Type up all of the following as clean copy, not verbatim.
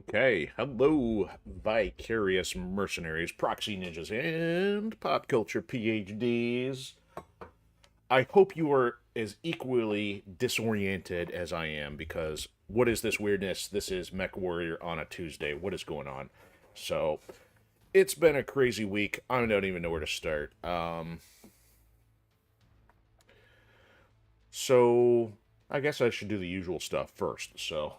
Okay, hello, vicarious mercenaries, proxy ninjas, and pop culture PhDs. I hope you are as equally disoriented as I am because what is this weirdness? This is MechWarrior on a Tuesday. What is going on? So, it's been a crazy week. I don't even know where to start. So, I guess I should do the usual stuff first. So,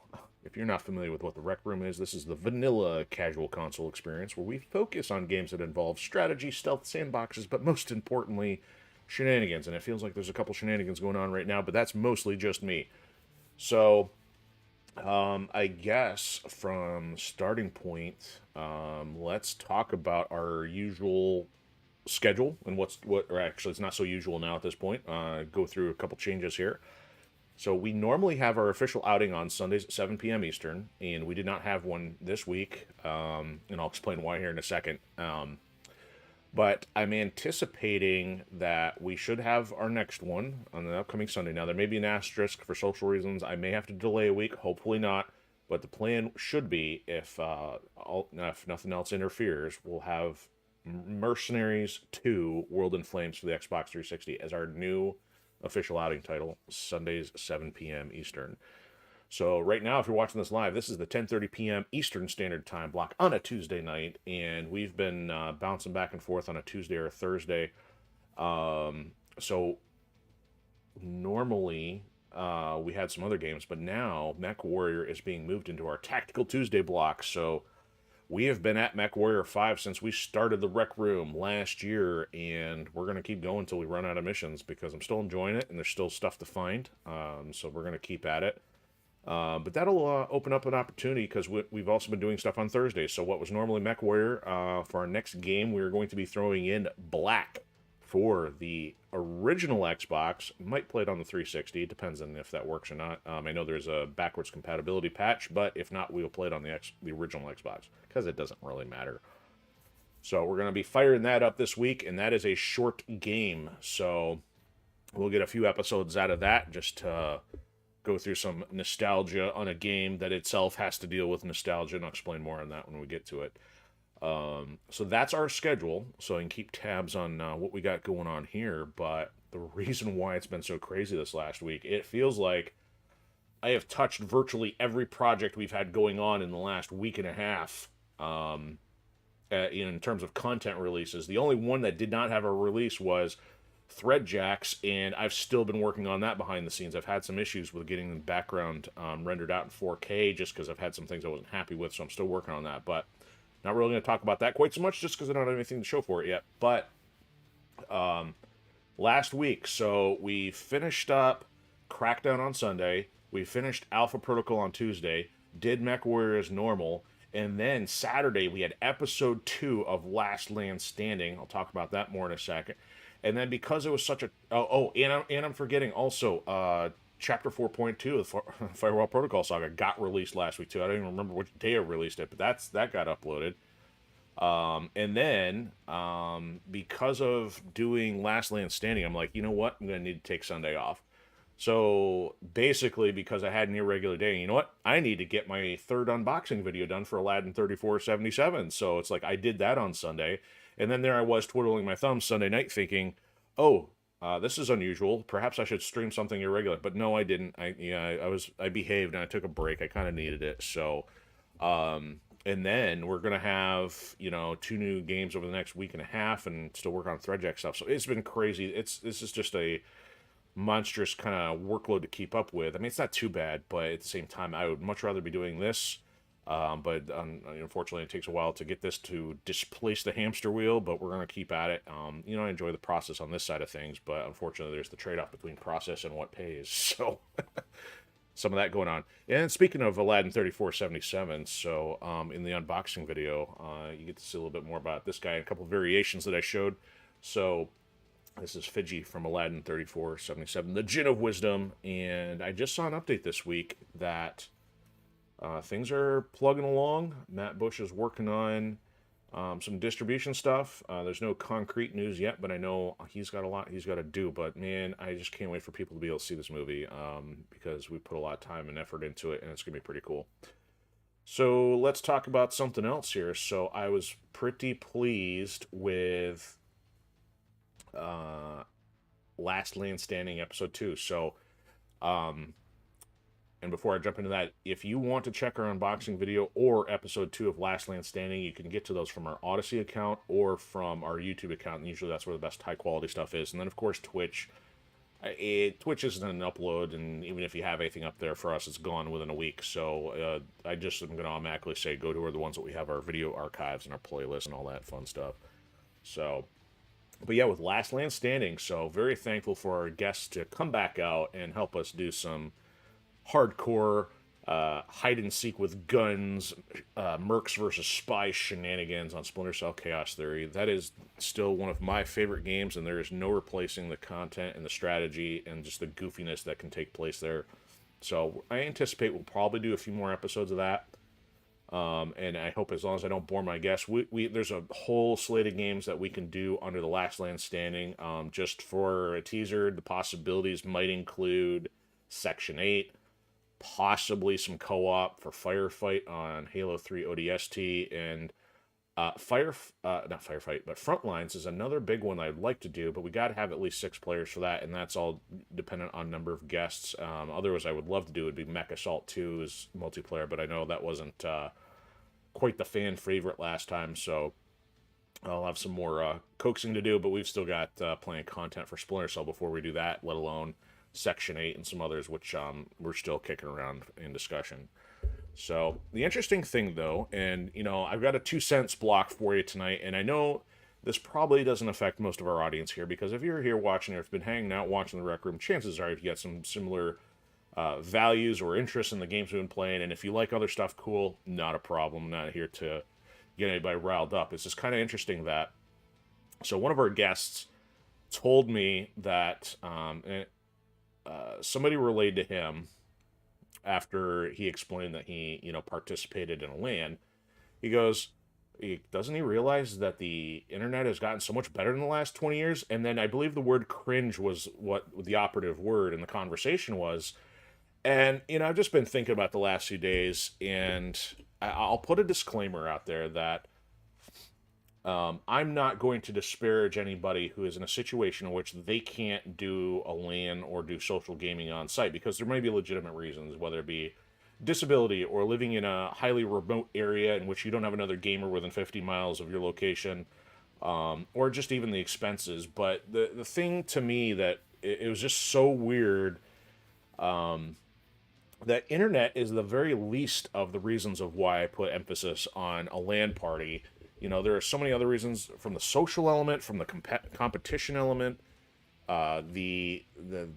if you're not familiar with what the Rec Room is, this is the vanilla casual console experience where we focus on games that involve strategy, stealth, sandboxes, but most importantly, shenanigans. And it feels like there's a couple shenanigans going on right now, but that's mostly just me. So, I guess from starting point, let's talk about our usual schedule and or actually it's not so usual now at this point. Go through a couple changes here. So we normally have our official outing on Sundays at 7 p.m. Eastern, and we did not have one this week, and I'll explain why here in a second. But I'm anticipating that we should have our next one on the upcoming Sunday. Now, there may be an asterisk for social reasons. I may have to delay a week, hopefully not. But the plan should be, if nothing else interferes, we'll have Mercenaries 2 World in Flames for the Xbox 360 as our new official outing title, Sundays, 7 p.m. Eastern. So right now, if you're watching this live, this is the 10:30 p.m. Eastern Standard Time block on a Tuesday night, and we've been bouncing back and forth on a Tuesday or a Thursday. So normally we had some other games, but now MechWarrior is being moved into our Tactical Tuesday block. So we have been at MechWarrior 5 since we started the Rec Room last year, and we're going to keep going until we run out of missions because I'm still enjoying it and there's still stuff to find. So we're going to keep at it. But that'll open up an opportunity because we've also been doing stuff on Thursdays. So what was normally MechWarrior, for our next game, we're going to be throwing in Black for the original Xbox. Might play it on the 360. It depends on if that works or not. I know there's a backwards compatibility patch, but if not, we'll play it on the original Xbox because it doesn't really matter. So we're going to be firing that up this week, and that is a short game. So we'll get a few episodes out of that just to go through some nostalgia on a game that itself has to deal with nostalgia, and I'll explain more on that when we get to it. So that's our schedule, so I can keep tabs on what we got going on here. But the reason why it's been so crazy this last week, it feels like I have touched virtually every project we've had going on in the last week and a half. In terms of content releases, the only one that did not have a release was Threadjacks, and I've still been working on that behind the scenes. I've had some issues with getting the background rendered out in 4K just because I've had some things I wasn't happy with, so I'm still working on that. But not really going to talk about that quite so much just because I don't have anything to show for it yet. But last week, so we finished up Crackdown on Sunday. We finished Alpha Protocol on Tuesday. Did MechWarrior as normal. And then Saturday, we had episode 2 of Last Land Standing. I'll talk about that more in a second. And then because it was such a... and I'm forgetting also... Chapter 4.2 of the Firewall Protocol Saga got released last week, too. I don't even remember which day I released it, but that got uploaded. And then, because of doing Last Land Standing, I'm like, you know what? I'm going to need to take Sunday off. So, basically, because I had an irregular day, you know what? I need to get my third unboxing video done for Aladdin 3477. So, it's like I did that on Sunday. And then there I was twiddling my thumbs Sunday night thinking, oh... this is unusual. Perhaps I should stream something irregular, but no, I didn't. I behaved and I took a break. I kind of needed it. So, and then we're gonna have 2 new games over the next week and a half, and still work on Threadjack stuff. So it's been crazy. This is just a monstrous kind of workload to keep up with. I mean, it's not too bad, but at the same time, I would much rather be doing this. But unfortunately, it takes a while to get this to displace the hamster wheel, but we're going to keep at it. I enjoy the process on this side of things, but unfortunately, there's the trade-off between process and what pays. So, some of that going on. And speaking of Aladdin 3477, so in the unboxing video, you get to see a little bit more about this guy and a couple of variations that I showed. So, this is Fiji from Aladdin 3477, the Djinn of Wisdom, and I just saw an update this week that... things are plugging along. Matt Bush is working on some distribution stuff. There's no concrete news yet, but I know he's got a lot he's got to do. But man, I just can't wait for people to be able to see this movie because we put a lot of time and effort into it, and it's going to be pretty cool. So let's talk about something else here. So I was pretty pleased with uh, Last Land Standing episode 2. So, um, and before I jump into that, if you want to check our unboxing video or episode 2 of Last Land Standing, you can get to those from our Odysee account or from our YouTube account. And usually that's where the best high quality stuff is. And then, of course, Twitch. Twitch isn't an upload, and even if you have anything up there for us, it's gone within a week. So I just am going to automatically say go to the ones that we have our video archives and our playlist and all that fun stuff. So, but yeah, with Last Land Standing, so very thankful for our guests to come back out and help us do some hardcore hide and seek with guns, Mercs versus Spy shenanigans on Splinter Cell Chaos Theory. That is still one of my favorite games, and there is no replacing the content and the strategy and just the goofiness that can take place there. So I anticipate we'll probably do a few more episodes of that. And I hope as long as I don't bore my guests, there's a whole slate of games that we can do under the Last Land Standing. Just for a teaser, the possibilities might include Section 8, possibly some co-op for Firefight on Halo 3 ODST, and not Firefight, but Frontlines is another big one I'd like to do, but we got to have at least 6 players for that, and that's all dependent on number of guests. Otherwise, I would love to do would be Mech Assault 2 as multiplayer, but I know that wasn't quite the fan favorite last time, so I'll have some more coaxing to do, but we've still got plenty of content for Splinter Cell before we do that, let alone Section 8 and some others, which we're still kicking around in discussion. So the interesting thing, though, and I've got a 2 cents block for you tonight, and I know this probably doesn't affect most of our audience here, because if you're here watching or if you've been hanging out watching the Rec Room, chances are you've got some similar values or interests in the games we've been playing, and if you like other stuff, cool, not a problem. I'm not here to get anybody riled up. It's just kind of interesting that, so one of our guests told me that somebody relayed to him after he explained that he, participated in a LAN. He goes, doesn't he realize that the internet has gotten so much better in the last 20 years? And then I believe the word cringe was what the operative word in the conversation was. And, I've just been thinking about the last few days, and I'll put a disclaimer out there that I'm not going to disparage anybody who is in a situation in which they can't do a LAN or do social gaming on site, because there may be legitimate reasons, whether it be disability or living in a highly remote area in which you don't have another gamer within 50 miles of your location, or just even the expenses. But the thing to me that it was just so weird, that internet is the very least of the reasons of why I put emphasis on a LAN party. There are so many other reasons, from the social element, from the competition element, the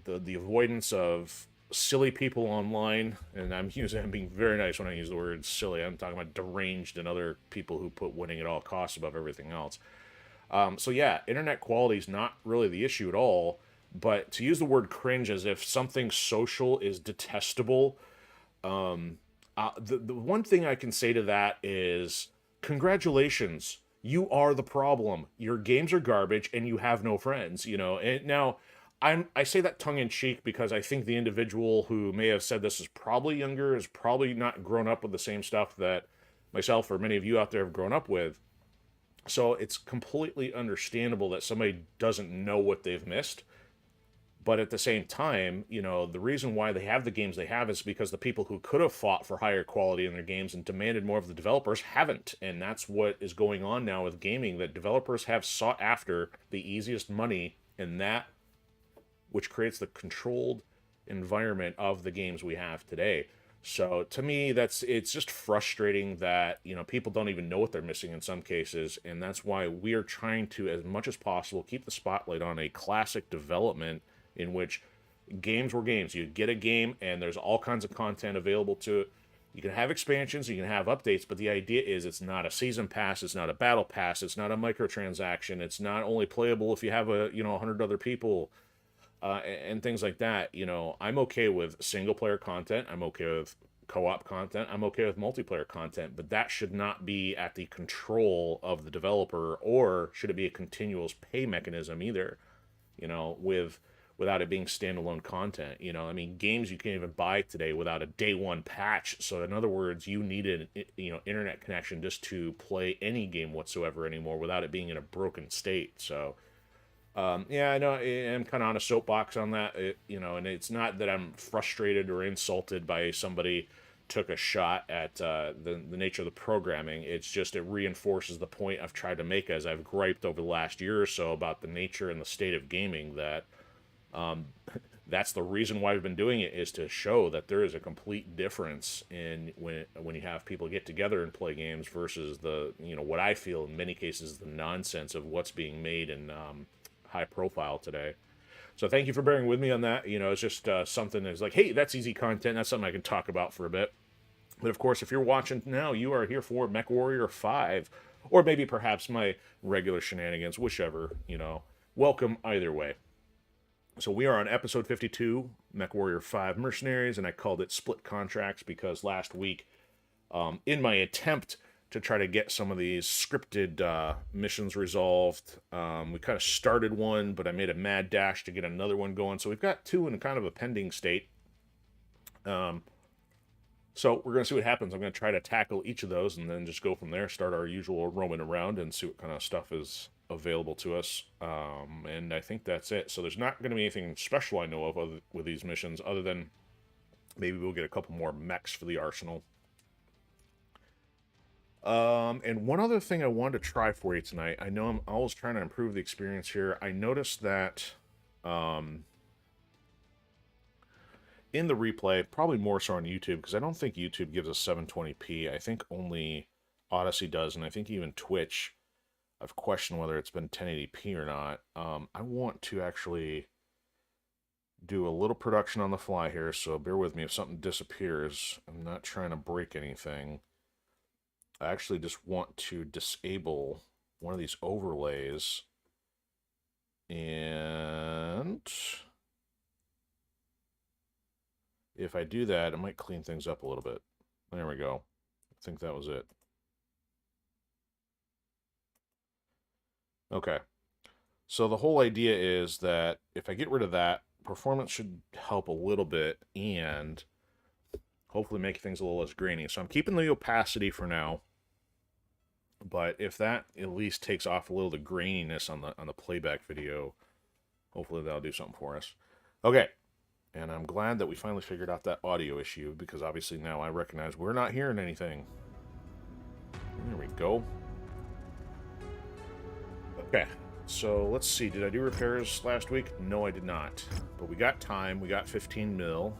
avoidance of silly people online, and I'm being very nice when I use the word silly. I'm talking about deranged and other people who put winning at all costs above everything else. So yeah, internet quality is not really the issue at all, but to use the word cringe as if something social is detestable, the one thing I can say to that is, congratulations, you are the problem. Your games are garbage and you have no friends, And now I say that tongue in cheek because I think the individual who may have said this is probably younger, has probably not grown up with the same stuff that myself or many of you out there have grown up with. So it's completely understandable that somebody doesn't know what they've missed. But at the same time, the reason why they have the games they have is because the people who could have fought for higher quality in their games and demanded more of the developers haven't. And that's what is going on now with gaming, that developers have sought after the easiest money, and that which creates the controlled environment of the games we have today. So to me, it's just frustrating that, people don't even know what they're missing in some cases. And that's why we are trying to, as much as possible, keep the spotlight on a classic development in which games were games. You get a game and there's all kinds of content available to it. You can have expansions, you can have updates, but the idea is it's not a season pass, it's not a battle pass, it's not a microtransaction, it's not only playable if you have 100 other people, and things like that. I'm okay with single player content, I'm okay with co-op content, I'm okay with multiplayer content, but that should not be at the control of the developer, or should it be a continuous pay mechanism either. With without it being standalone content. You know, I mean, games you can't even buy today without a day one patch. So in other words, you needed, you know, internet connection just to play any game whatsoever anymore without it being in a broken state. So yeah, I know I'm kind of on a soapbox on that, you know, and it's not that I'm frustrated or insulted by somebody took a shot at the nature of the programming. It's just it reinforces the point I've tried to make as I've griped over the last year or so about the nature and the state of gaming, that that's the reason why I've been doing it, is to show that there is a complete difference in when you have people get together and play games versus the, you know, what I feel in many cases the nonsense of what's being made in high profile today. So thank you for bearing with me on that. You know, it's just something that's like, hey, that's easy content. That's something I can talk about for a bit. But of course, if you're watching now, you are here for MechWarrior 5, or maybe perhaps my regular shenanigans, whichever, you know. Welcome either way. So we are on episode 52, MechWarrior 5 Mercenaries, and I called it Split Contracts because last week, in my attempt to try to get some of these scripted missions resolved, we kind of started one, but I made a mad dash to get another one going. So we've got two in kind of a pending state. So we're going to see what happens. I'm going to try to tackle each of those and then just go from there, start our usual roaming around and see what kind of stuff is available to us. And I think that's it. So there's not going to be anything special I know of with these missions, other than maybe we'll get a couple more mechs for the arsenal. And one other thing I wanted to try for you tonight, I know I'm always trying to improve the experience here. I noticed that in the replay, probably more so on YouTube, because I don't think YouTube gives us 720p. I think only Odysee does, and I think even Twitch, I've questioned whether it's been 1080p or not. I want to actually do a little production on the fly here, so bear with me if something disappears. I'm not trying to break anything. I actually just want to disable one of these overlays, and if I do that, it might clean things up a little bit. There we go. I think that was it. Okay. So the whole idea is that if I get rid of that, performance should help a little bit and hopefully make things a little less grainy. So I'm keeping the opacity for now. But if that at least takes off a little of the graininess on the playback video, hopefully that'll do something for us. Okay. And I'm glad that we finally figured out that audio issue, because obviously now I recognize we're not hearing anything. There we go. Okay, so let's see. Did I do repairs last week? No, I did not. But we got time. We got 15 mil.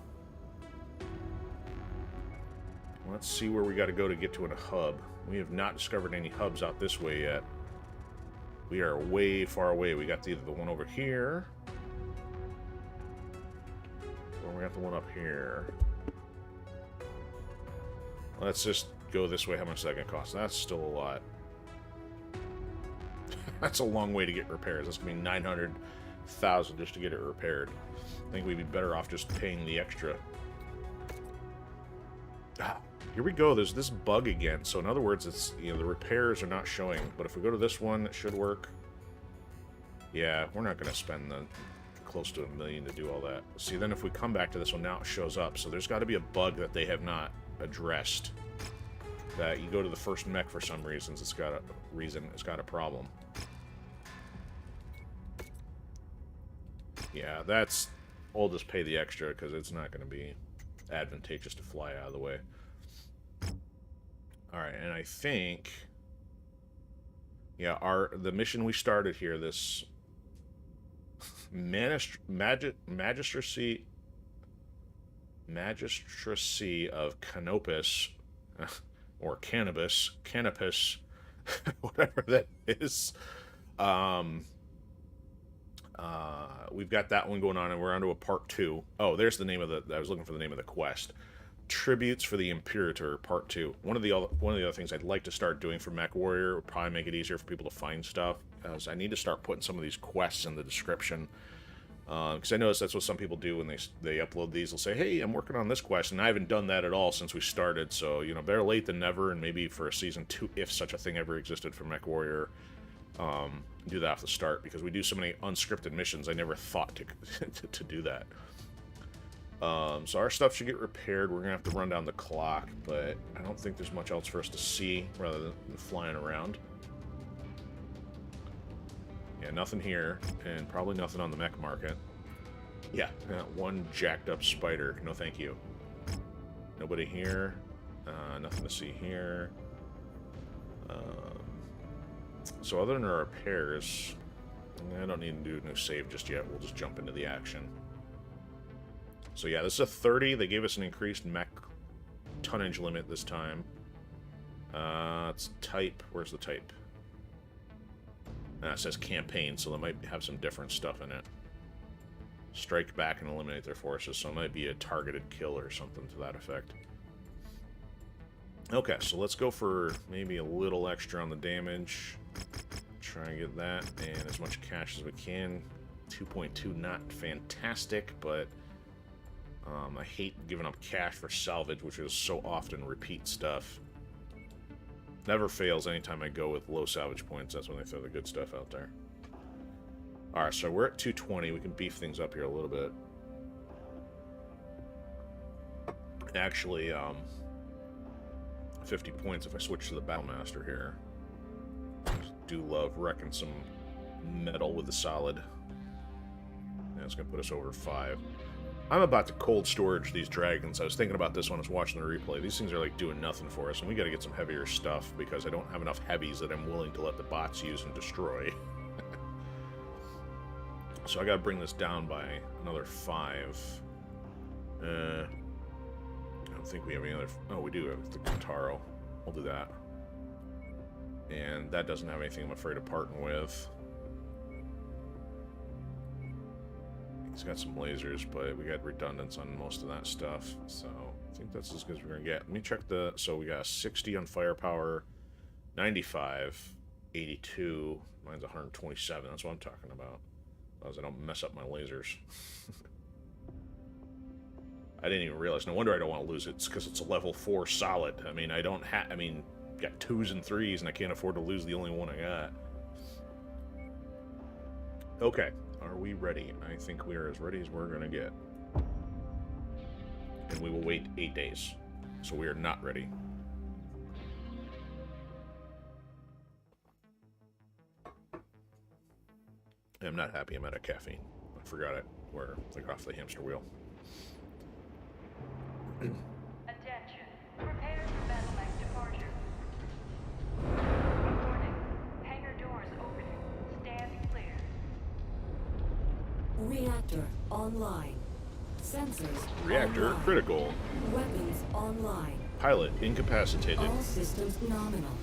Let's see where we got to go to get to a hub. We have not discovered any hubs out this way yet. We are way far away. We got either the one over here, we got the one up here. Let's just go this way. How much is that going to cost? That's still a lot. That's a long way to get repairs. That's going to be 900,000 just to get it repaired. I think we'd be better off just paying the extra. Ah, here we go. There's this bug again. So in other words, it's, you know, the repairs are not showing. But if we go to this one, it should work. Yeah, we're not going to spend the close to $1 million to do all that. See, then if we come back to this one, now it shows up. So there's got to be a bug that they have not addressed. That you go to the first mech for some reasons, it's got a problem. Yeah, that's, I'll just pay the extra because it's not going to be advantageous to fly out of the way. All right, and I think, yeah, the mission we started here, this magistracy of Canopus, or Cannabis, whatever that is. We've got that one going on, and we're on to a part 2. Oh, there's the name of I was looking for the name of the quest. Tributes for the Imperator, part 2. One of the other things I'd like to start doing for MechWarrior would probably make it easier for people to find stuff, is I need to start putting some of these quests in the description. Because I notice that's what some people do when they upload these. They'll say, hey, I'm working on this quest, and I haven't done that at all since we started. So, you know, better late than never, and maybe for a season 2, if such a thing ever existed for MechWarrior, Do that off the start, because we do so many unscripted missions, I never thought to, to do that. So our stuff should get repaired. We're going to have to run down the clock, but I don't think there's much else for us to see rather than flying around. Yeah, nothing here, and probably nothing on the mech market. Yeah, one jacked up spider. No thank you. Nobody here. Nothing to see here. So other than our repairs, I don't need to do a new save just yet. We'll just jump into the action. So yeah, this is a 30. They gave us an increased mech tonnage limit this time. It's type. Where's the type? It says campaign, so they might have some different stuff in it. Strike back and eliminate their forces, so it might be a targeted kill or something to that effect. Okay, so let's go for maybe a little extra on the damage. Try and get that, and as much cash as we can. 2.2, not fantastic, but I hate giving up cash for salvage, which is so often repeat stuff. Never fails anytime I go with low salvage points. That's when they throw the good stuff out there. Alright, so we're at 220. We can beef things up here a little bit. Actually, 50 points if I switch to the Battlemaster here. Do love wrecking some metal with the solid. That's going to put us over 5. I'm about to cold storage these dragons. I was thinking about this when I was watching the replay. These things are like doing nothing for us, and we got to get some heavier stuff because I don't have enough heavies that I'm willing to let the bots use and destroy. So I got to bring this down by another 5. I don't think we have any other... Oh, we do have the Kintaro. We'll do that. And that doesn't have anything I'm afraid of parting with. He's got some lasers, but we got redundance on most of that stuff. So I think that's as good as we're going to get. Let me check the... So we got 60 on firepower, 95, 82. Mine's 127. That's what I'm talking about. As I don't mess up my lasers. I didn't even realize. No wonder I don't want to lose it. It's because it's a level 4 solid. I mean, I don't have... I mean, got 2s and 3s, and I can't afford to lose the only one I got. Okay. Are we ready? I think we are as ready as we're going to get. And we will wait 8 days. So we are not ready. I'm not happy I'm out of caffeine. I forgot it. Where I got off the hamster wheel. Attention. Prepare for battle mech departure. Warning. Hangar doors opening. Stand clear. Reactor online. Sensors Reactor online. critical. Weapons online. Pilot incapacitated. All systems nominal.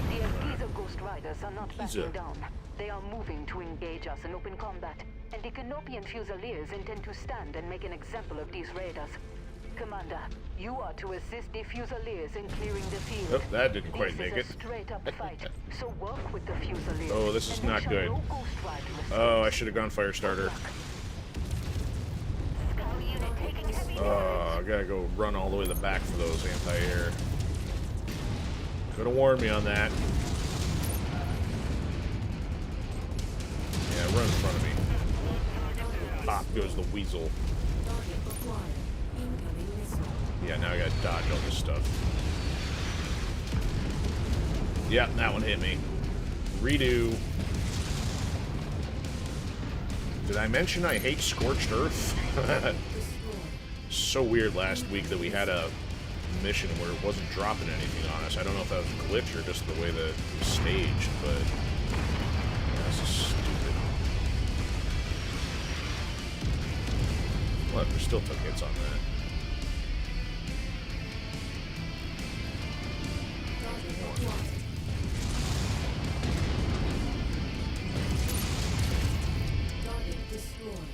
The Giza Ghost Riders are not Giza. backing down. They are moving to engage us in open combat, and the Canopian Fusiliers intend to stand and make an example of these raiders. Commander, you are to assist the Fusiliers in clearing the field. Oh, that didn't quite make This it. is a straight-up fight, so work with the Fusiliers. Oh, this is and not make good. sure no Ghost Rider escapes. Oh, I should have gone fire starter. Oh, I gotta go run all the way to the back for those anti-air. Could have warned me on that. Yeah, run in front of me. Pop goes the weasel. Target acquired. Incoming missile. Yeah, now I gotta dodge all this stuff. Yeah, that one hit me. Redo. Did I mention I hate Scorched Earth? So weird last week that we had a mission where it wasn't dropping anything on us. I don't know if that was a glitch or just the way that it was staged, but yeah, this is stupid. Well, we still took hits on that. Target acquired. Target destroyed.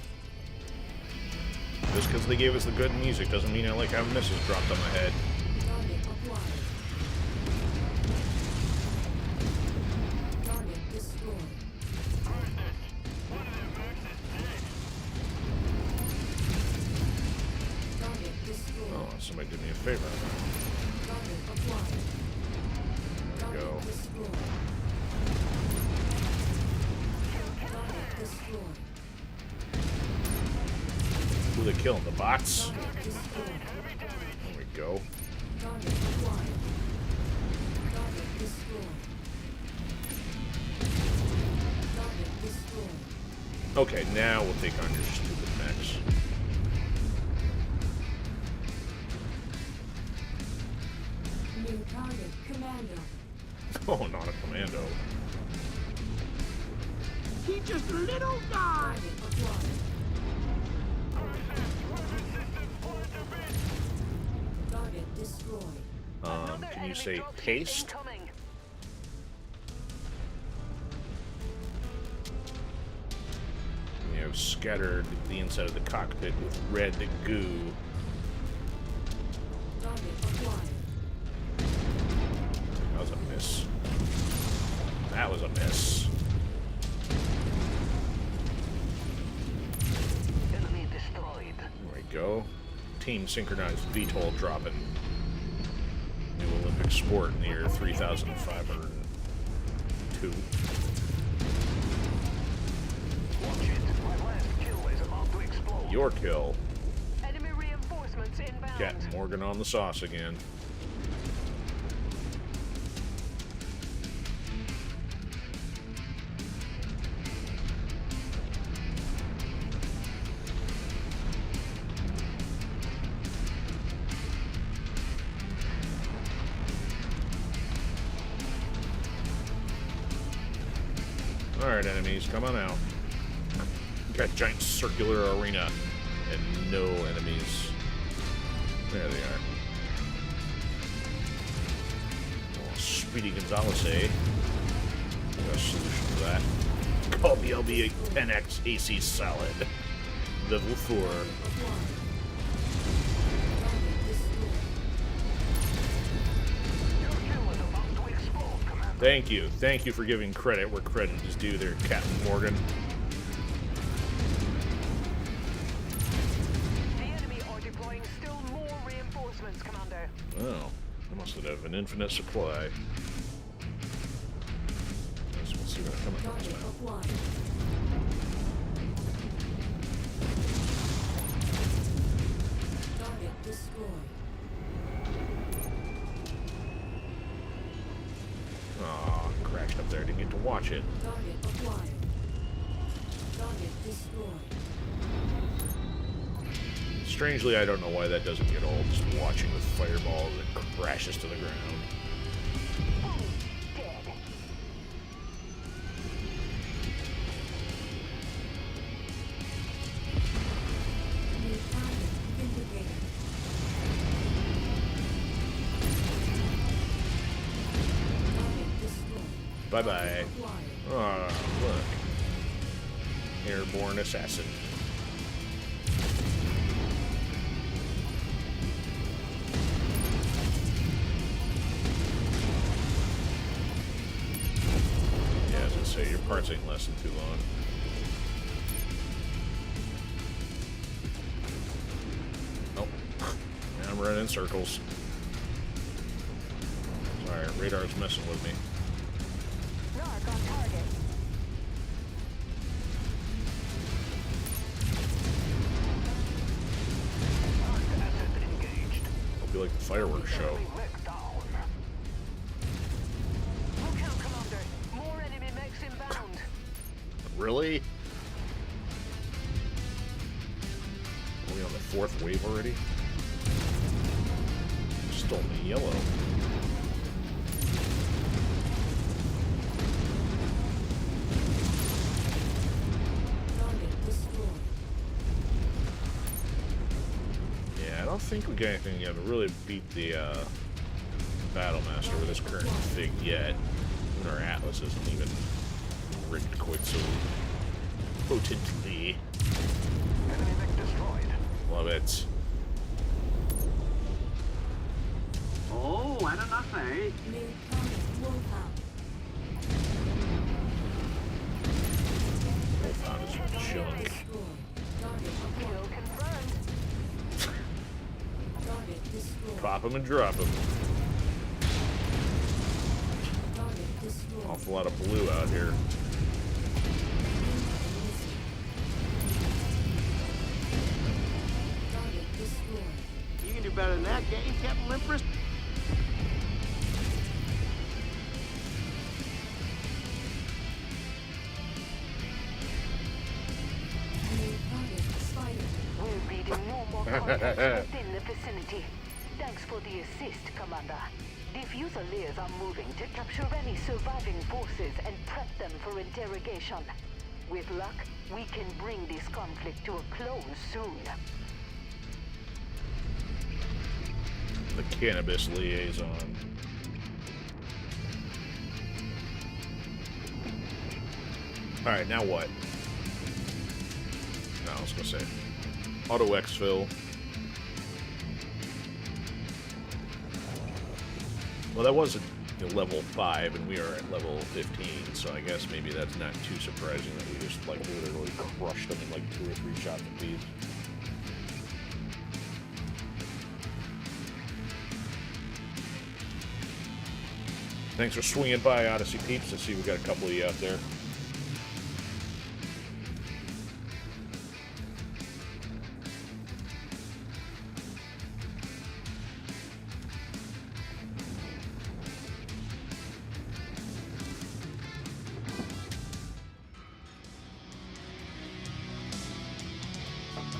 Just because they gave us the good music doesn't mean I like having missiles dropped on my head. Target acquired. Target destroyed. Target destroyed. Oh, somebody did me a favor. Target acquired. There we go. Target destroyed. destroyed. Who they killing? The bots? Target destroyed. There we go. Target acquired. Target destroyed. Target destroyed. Okay, now we'll take on your stupid mechs. New target commander. Oh, not a commando. He just little guy. Target acquired. Target destroyed. Can you say paste? Incoming. You have scattered the inside of the cockpit with red goo. Target acquired. That was a miss. That was a miss. Enemy destroyed. There we go. Team synchronized VTOL dropping. New Olympic sport in the year 3502. Watch it. My last kill is about to explode. Your kill. Enemy reinforcements inbound. Captain Morgan on the sauce again. Alright, enemies, come on out. Got a giant circular arena and no enemies. There they are. Oh, Speedy Gonzalez, eh? Got a solution to that. Call me, I'll be a 10x AC solid. Level 4. Acquired. Target destroyed. Your kill is about to explode, Commander. Thank you. Thank you for giving credit where credit is due there, Captain Morgan. The enemy are deploying still more reinforcements, Commander. Oh, they must have an infinite supply. Let's see what comes Target out. acquired. Target destroyed. Aw, crashed up there. Didn't get to watch it. Target acquired. Target destroyed. Strangely, I don't know why that doesn't get old. Just watching the fireball as it crashes to the ground. Dead. New target vindicated. Target destroyed. Bye-bye. Acquired. Ah, look. Airborne assassin. Yeah, as I say, your parts ain't lasting too long. Nope. Now I'm running in circles. Sorry, radar's messing with me. Narc on target. Asset engaged. Hope you like the fireworks show. Enemy mech down. Look out, Commander. More enemy mechs inbound. Really? Are we on the fourth wave already? Still in the yellow. Target destroyed. Yeah, I don't think we got anything yet to really beat the Battle Master with this current fig yet. And our Atlas isn't even rigged quite so potently. Enemy mech destroyed. Love it. Oh, I don't know, say. New target Wolfhound. Wolfhound is junk. Destroyed. Target Kill acquired. confirmed. Target destroyed. Pop him and drop him. Target destroyed. Awful lot of blue out here. Enemy better than that, can't you, Captain Limpress? New target spider. We're reading no more contacts within the vicinity. Thanks for the assist, Commander. The Fusiliers are moving to capture any surviving forces and prep them for interrogation. With luck, we can bring this conflict to a close soon. The cannabis liaison. Alright, now what? No, I was gonna say. Auto exfil. Well, that was at level 5, and we are at level 15, so I guess maybe that's not too surprising that we just, like, literally crushed them in, like, 2 or 3 shots apiece. Thanks for swinging by, Odysee peeps. I see we got a couple of you out there.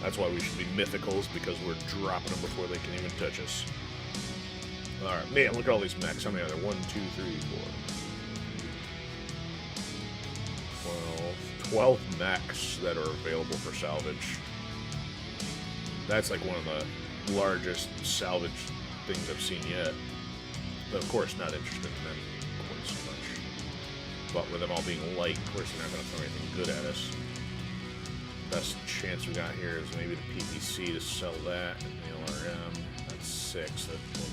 That's why we should be mythicals, because we're dropping them before they can even touch us. Alright, man, look at all these mechs. How many are there? 1, 2, 3, 4. 12 mechs that are available for salvage. That's like one of the largest salvage things I've seen yet. But of course, not interested in them quite so much. But with them all being light, of course, they're not going to throw anything good at us. Best chance we got here is maybe the PPC to sell that, and the LRM. That's 6. That will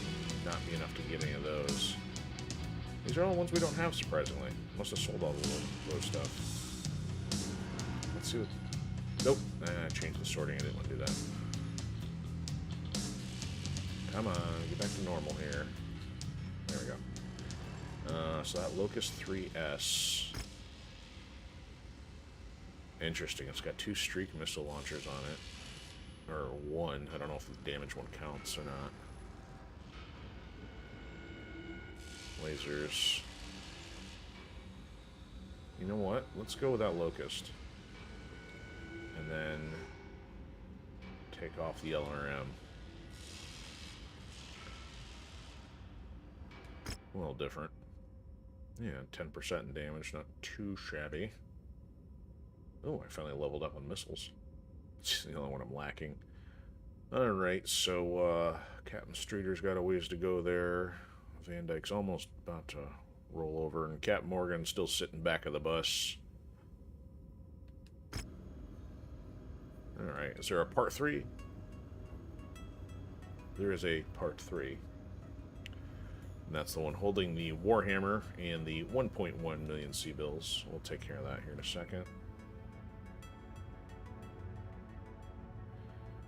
not be enough to get any of those. These are all the ones we don't have, surprisingly. Must have sold all the low stuff. Let's see what... Nope. I changed the sorting. I didn't want to do that. Come on. Get back to normal here. There we go. So that Locust 3S... Interesting. It's got 2 streak missile launchers on it. Or 1. I don't know if the damage one counts or not. Lasers. You know what? Let's go with that Locust. And then take off the LRM. A little different. Yeah, 10% in damage. Not too shabby. Oh, I finally leveled up on missiles. It's the only one I'm lacking. Alright, so Captain Streeter's got a ways to go there. Van Dyke's almost about to roll over, and Captain Morgan's still sitting back of the bus. Alright, is there a part 3? There is a part 3. And that's the one holding the Warhammer and the 1.1 million C-bills. We'll take care of that here in a second.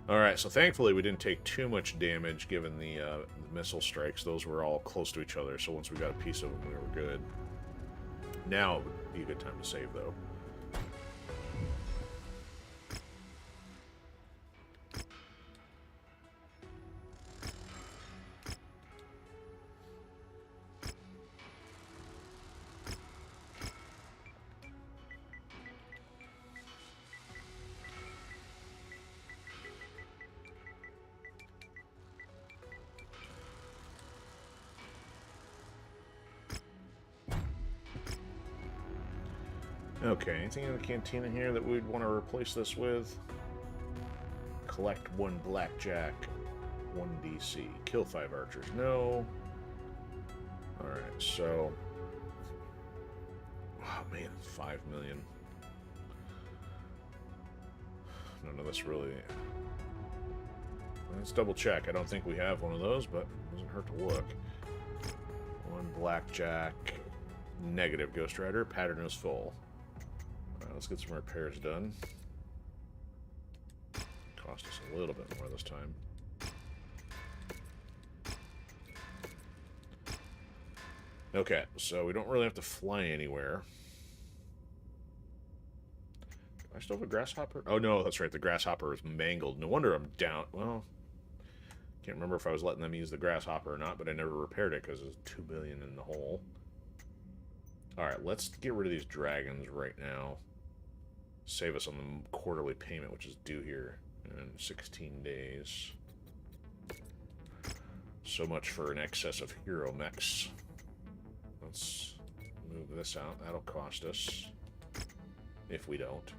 Alright, so thankfully we didn't take too much damage given the missile strikes. Those were all close to each other, so once we got a piece of them, we were good. Now would be a good time to save, though. Okay, anything in the cantina here that we'd want to replace this with? Collect 1 blackjack, 1 DC. Kill 5 archers. No. Alright, so... Oh man, 5 million. None of this really... Let's double check. I don't think we have one of those, but it doesn't hurt to look. 1 blackjack. Negative Ghost Rider. Pattern is full. Let's get some repairs done. Cost us a little bit more this time. Okay, so we don't really have to fly anywhere. I still have a grasshopper? Oh no, that's right, the grasshopper is mangled. No wonder I'm down. Well, Can't remember if I was letting them use the grasshopper or not, but I never repaired it because it was 2 billion in the hole. Alright, let's get rid of these dragons right now. Save us on the quarterly payment, which is due here in 16 days. So much for an excess of hero mechs. Let's move this out. That'll cost us. If we don't.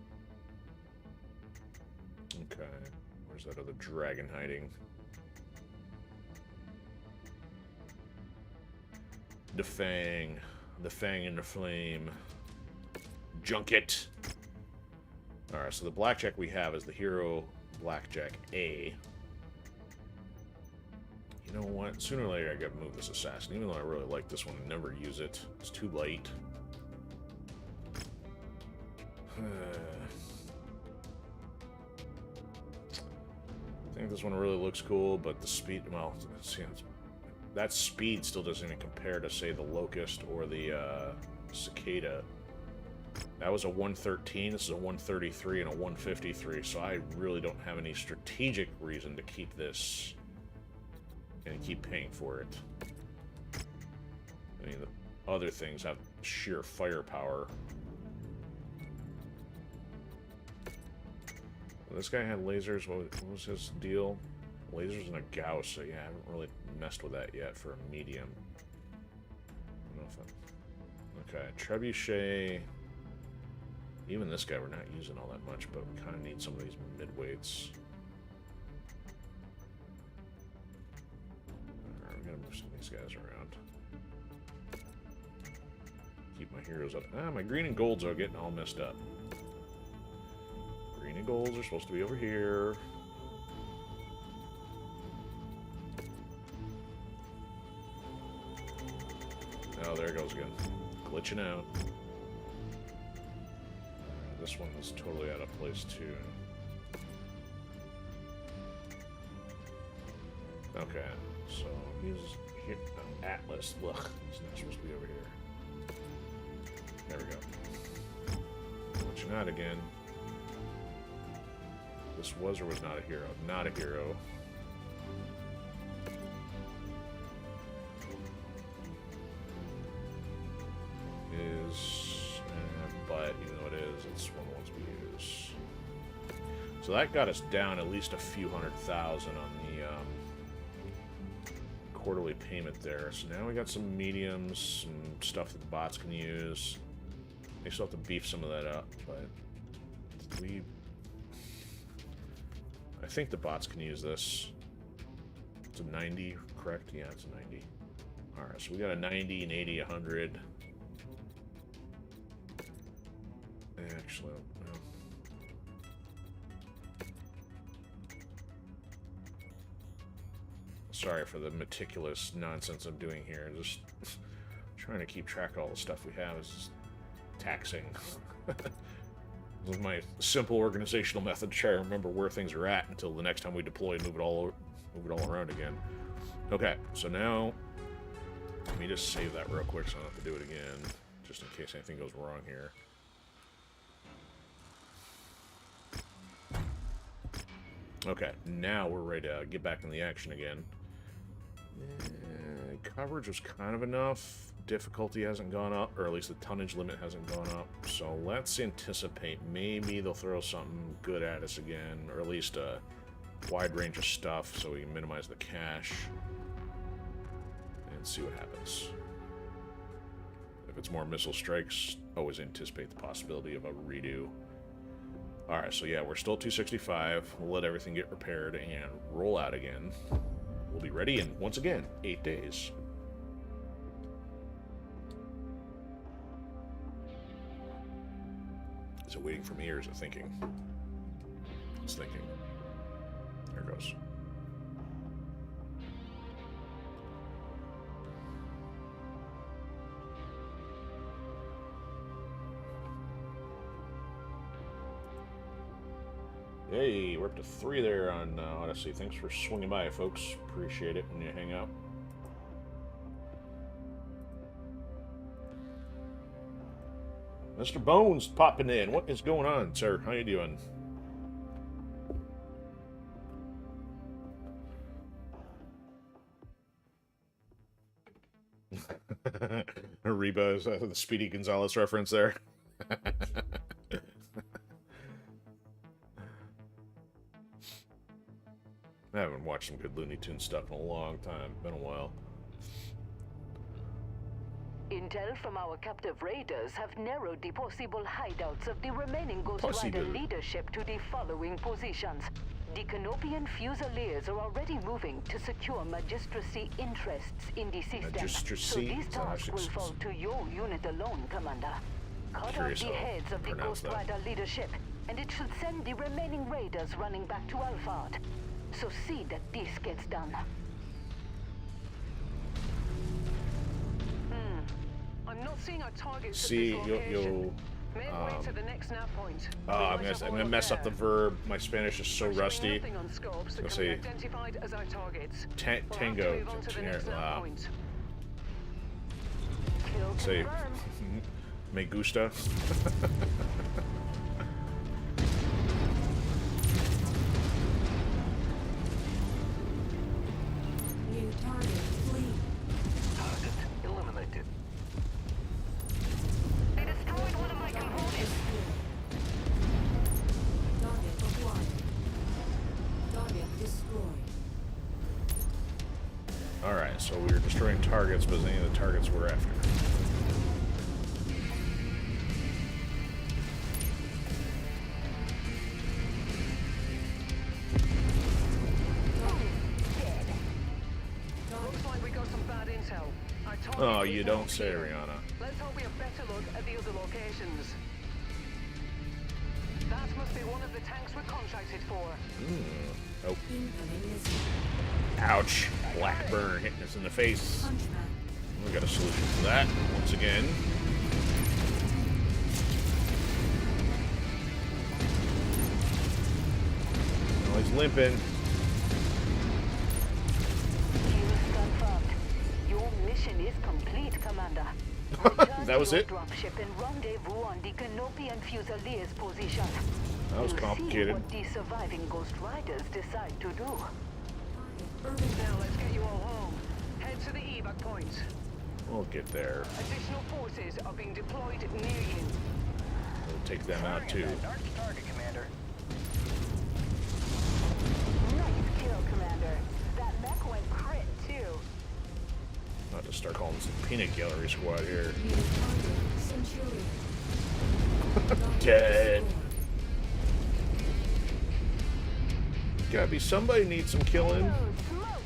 Okay. Where's that other dragon hiding? The Fang. The Fang in the Flame. Junket. Alright, so the blackjack we have is the hero blackjack A. You know what? Sooner or later I gotta move this assassin. Even though I really like this one, I never use it. It's too light. I think this one really looks cool, but the speed, well, see, that speed still doesn't even compare to, say, the Locust or the Cicada. That was a 113, this is a 133 and a 153, so I really don't have any strategic reason to keep this and keep paying for it. I mean, the other things have sheer firepower. This guy had lasers. What was his deal? Lasers and a Gauss. So yeah, I haven't really messed with that yet for a medium. I don't know if okay, Trebuchet. Even this guy we're not using all that much, but we kind of need some of these mid-weights. Alright, we're gonna move some of these guys around. Keep my heroes up. Ah, my green and golds are getting all messed up. Green and golds are supposed to be over here. Oh, there it goes again. Glitching out. This one is totally out of place, too. Okay, so he's here. Atlas. Ugh, he's not supposed to be over here. There we go. Glitching out again. This was or was not a hero? Not a hero. But even though it is, it's one of the ones we use. So that got us down at least a few 100,000 on the quarterly payment there. So now we got some mediums, some stuff that the bots can use. They still have to beef some of that up, but I think the bots can use this. It's a 90, correct? Yeah, it's a 90. Alright, so we got a 90, an 80, 100. Actually, well. Sorry for the meticulous nonsense I'm doing here. Just trying to keep track of all the stuff we have is just taxing. This is my simple organizational method to try to remember where things are at until the next time we deploy and move it all around again. Okay, so now let me just save that real quick so I don't have to do it again, just in case anything goes wrong here. Okay, now we're ready to get back in the action again. Coverage was kind of enough. Difficulty hasn't gone up, or at least the tonnage limit hasn't gone up. So let's anticipate maybe they'll throw something good at us again, or at least a wide range of stuff so we can minimize the cash and see what happens. If it's more missile strikes, always anticipate the possibility of a redo. Alright, so yeah, we're still 265. We'll let everything get repaired and roll out again. We'll be ready in, once again, 8 days. Is it waiting for me or is it thinking? It's thinking. There it goes. Hey, we're up to 3 there on Odysee. Thanks for swinging by, folks. Appreciate it when you hang out. Mr. Bones popping in. What is going on, sir? How you doing? Reba is the Speedy Gonzalez reference there. I haven't watched some good Looney Tunes stuff in a long time. Been a while. Intel from our captive raiders have narrowed the possible hideouts of the remaining Ghost Rider Possible. leadership to the following positions. The Canopian Fusiliers are already moving to secure Magistracy interests in the system. Magistracy? So these tasks will fall to your unit alone, Commander. Cut off Curious the how heads of the pronounce Ghost that. Rider leadership, and it should send the remaining raiders running back to Alphard. So see that this gets done. I'm not seeing our targets See, at this location. you'll Make way to the next nav point. I'm gonna mess up the verb. My Spanish is so We're showing rusty. nothing on scopes that Let's can be see. identified as our targets. We'll have to Tango. move on to the next nav point. Kill Say, confirmed. me gusta. New target fleet. Target eliminated. They destroyed one of my components. Target acquired. Target destroyed. Alright, so we were destroying targets, but any of the targets we're after. Looks like we got some bad intel. Our target Oh, is you now don't say, clear. Rihanna. Let's hope we have better look at the other locations. That must be one of the tanks we're contracted for. Oh, Incoming missile. ouch. Black burn hitting us in the face. Hunchback. We got a solution for that, once again. Oh, he's limping. Queues confirmed. Your mission is complete, Commander. That was it? Dropship and rendezvous on the Canopian Fusiliers position. That was We'll complicated. See what the surviving Ghost Riders decide to do. Urban Now let's get you all home. Head to the evac point. We'll get there. Additional forces are being deployed near you. We'll take them out too. Dark target, Commander. Nice kill, Commander. That mech went crit, too. Not to start calling this a peanut gallery squad here. new target Centurion. Dead. Gotta be somebody needs some killing. Oh, smoke!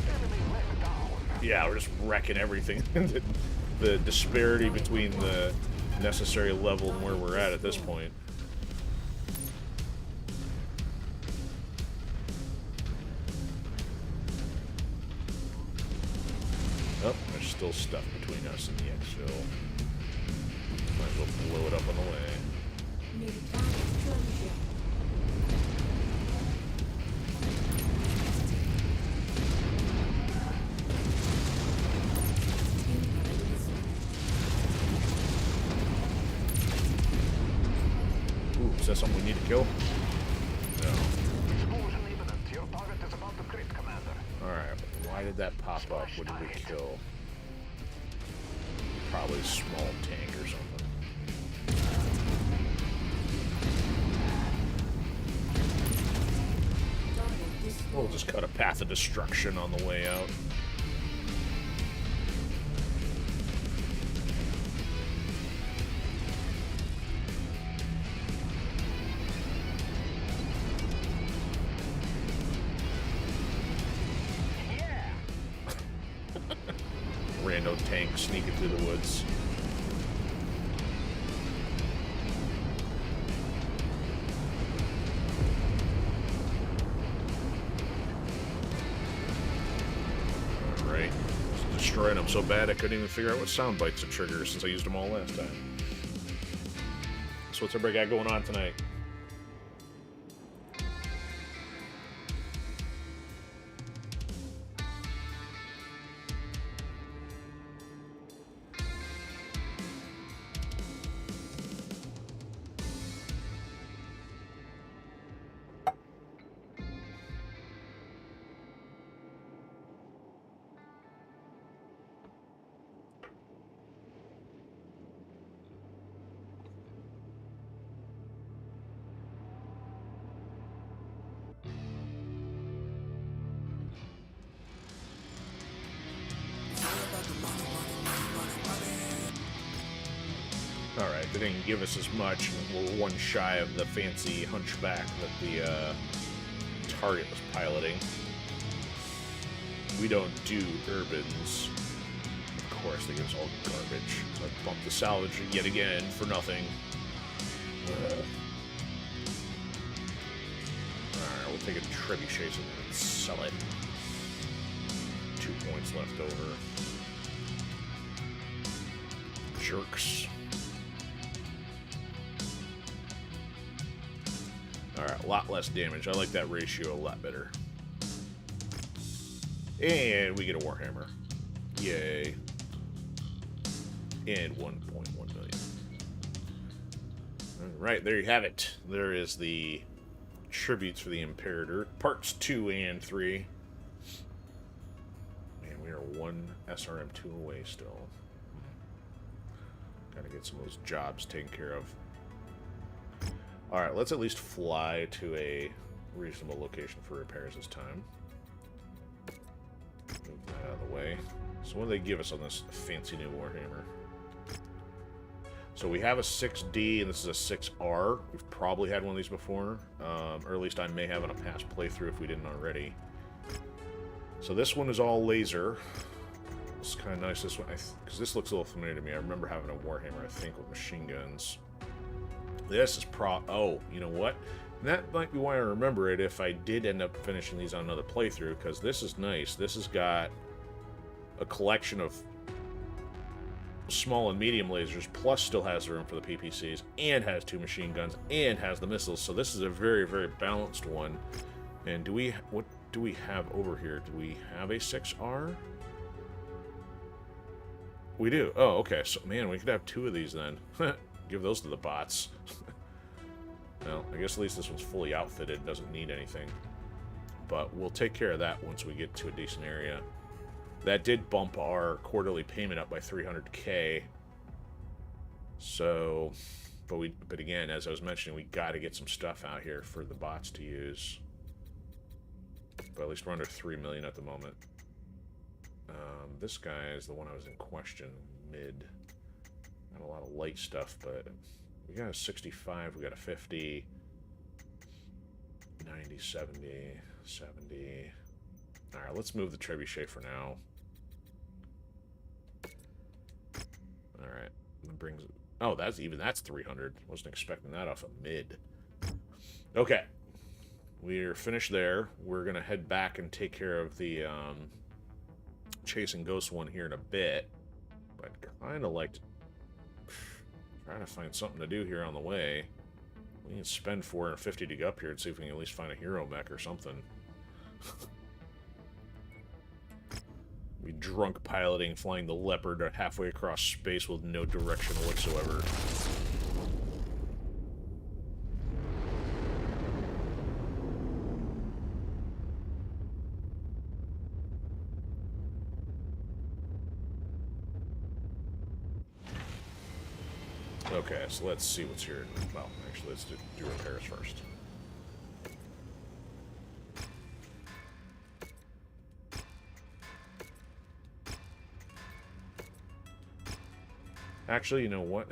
Enemy left down. Yeah, we're just wrecking everything. The disparity between the necessary level and where we're at this point. Oh, there's still stuff between us and the exfil. Might as well blow it up on the way. New target Trojan. Incoming missile. Ooh, is that something we need to kill? No. Explosion imminent. Your target is about to crit, Commander. Alright, why did that pop up? What did we kill? Probably a small tank or something. Target destroyed. We'll just cut a path of destruction on the way out. Yeah. Rando tank sneaking through the woods. Alright. Destroying them so bad I couldn't even figure out what sound bites to trigger since I used them all last time. So what's everybody got going on tonight? They didn't give us as much. We're one shy of the fancy hunchback that the target was piloting. We don't do urbans. Of course, they give us all garbage. So I bumped the salvage yet again for nothing. Alright, we'll take a trebuchet and sell it. 2 points left over. Jerks. Alright, a lot less damage. I like that ratio a lot better. And we get a Warhammer. Yay. And 1.1 million. Alright, there you have it. There is the tributes for the Imperator. Parts 2 and 3. Man, we are one SRM2 away still. Gotta get some of those jobs taken care of. Alright, let's at least fly to a reasonable location for repairs this time. Move that out of the way. So what do they give us on this fancy new Warhammer? So we have a 6D, and this is a 6R. We've probably had one of these before. Or at least I may have in a past playthrough if we didn't already. So this one is all laser. It's kind of nice, this one, because this looks a little familiar to me. I remember having a Warhammer, I think, with machine guns. This is oh, you know what? That might be why I remember it if I did end up finishing these on another playthrough, because this is nice. This has got a collection of small and medium lasers, plus still has the room for the PPCs, and has 2 machine guns, and has the missiles. So this is a very, very balanced one. And what do we have over here? Do we have a 6R? We do. Oh, okay. So, man, we could have 2 of these then. Give those to the bots. Well, I guess at least this one's fully outfitted. Doesn't need anything. But we'll take care of that once we get to a decent area. That did bump our quarterly payment up by 300k. So, but again, as I was mentioning, we got to get some stuff out here for the bots to use. But at least we're under 3 million at the moment. This guy is the one I was in question, mid. Not a lot of light stuff, but we got a 65, we got a 50, 90, 70, 70. Alright, let's move the trebuchet for now. Alright, that brings it. Oh, that's 300. Wasn't expecting that off a mid. Okay. We're finished there. We're gonna head back and take care of the Chasing Ghost one here in a bit. But kind of like to try to find something to do here on the way. We can spend 450 to go up here and see if we can at least find a hero mech or something. We drunk piloting, flying the Leopard halfway across space with no direction whatsoever. Okay, so let's see what's here. Well, actually, let's do repairs first. Actually, you know what?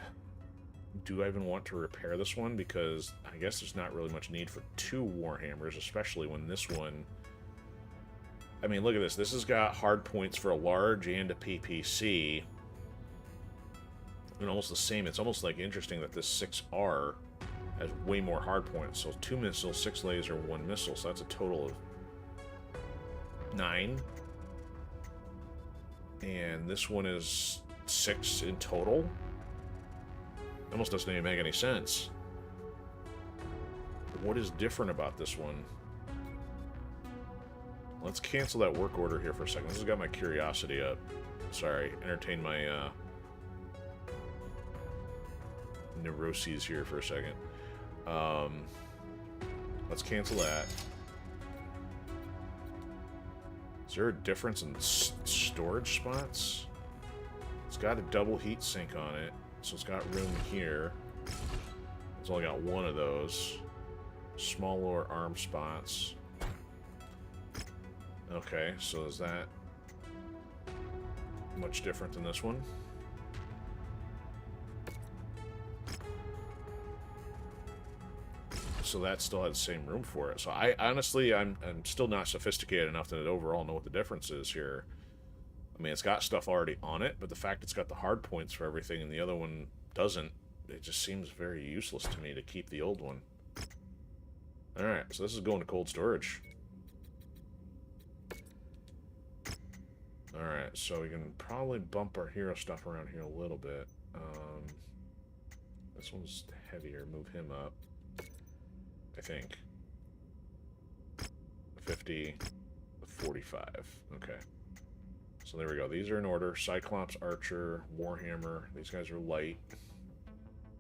Do I even want to repair this one? Because I guess there's not really much need for 2 Warhammers, especially when this one... I mean, look at this. This has got hard points for a large and a PPC. And almost the same. It's almost like interesting that this 6R has way more hard points. So 2 missiles, 6 laser, 1 missile. So that's a total of 9. And this one is 6 in total. Almost doesn't even make any sense. What is different about this one? Let's cancel that work order here for a second. This has got my curiosity up. Sorry, entertain my neuroses here for a second. Let's cancel that. Is there a difference in storage spots? It's got a double heat sink on it, so it's got room here. It's only got 1 of those. Small lower arm spots. Okay, so is that much different than this one? so that still had the same room for it. So I honestly, I'm still not sophisticated enough to overall know what the difference is here. I mean, it's got stuff already on it, but the fact it's got the hard points for everything and the other one doesn't, it just seems very useless to me to keep the old one. Alright, so this is going to cold storage. Alright, so we can probably bump our hero stuff around here a little bit. This one's heavier, move him up. I think. 50, 45. Okay. So there we go. These are in order. Cyclops, Archer, Warhammer. These guys are light.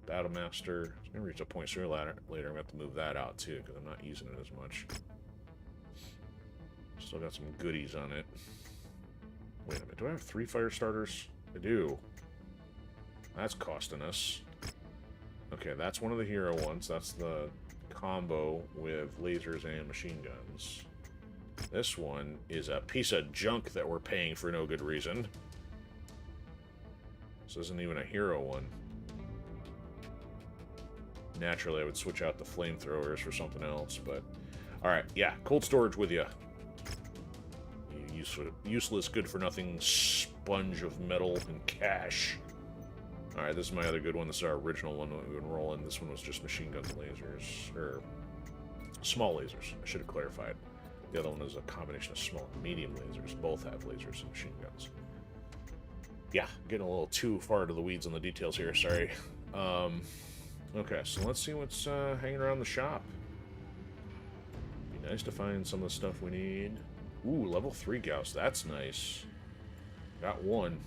Battlemaster. It's going to reach a point sooner or later. I'm going to have to move that out too, because I'm not using it as much. Still got some goodies on it. Wait a minute. Do I have 3 fire starters? I do. That's costing us. Okay, that's one of the hero ones. That's the combo with lasers and machine guns. This one is a piece of junk that we're paying for no good reason. This isn't even a hero one. Naturally, I would switch out the flamethrowers for something else, but... Alright, yeah, cold storage with you. Useless, good-for-nothing sponge of metal and cash. Alright, this is my other good one. This is our original one that we've been rolling. This one was just machine guns and lasers. Or, small lasers. I should have clarified. The other one is a combination of small and medium lasers. Both have lasers and machine guns. Yeah, getting a little too far into the weeds on the details here, sorry. Okay, so let's see what's hanging around the shop. Be nice to find some of the stuff we need. Ooh, level 3 Gauss, that's nice. Got 1.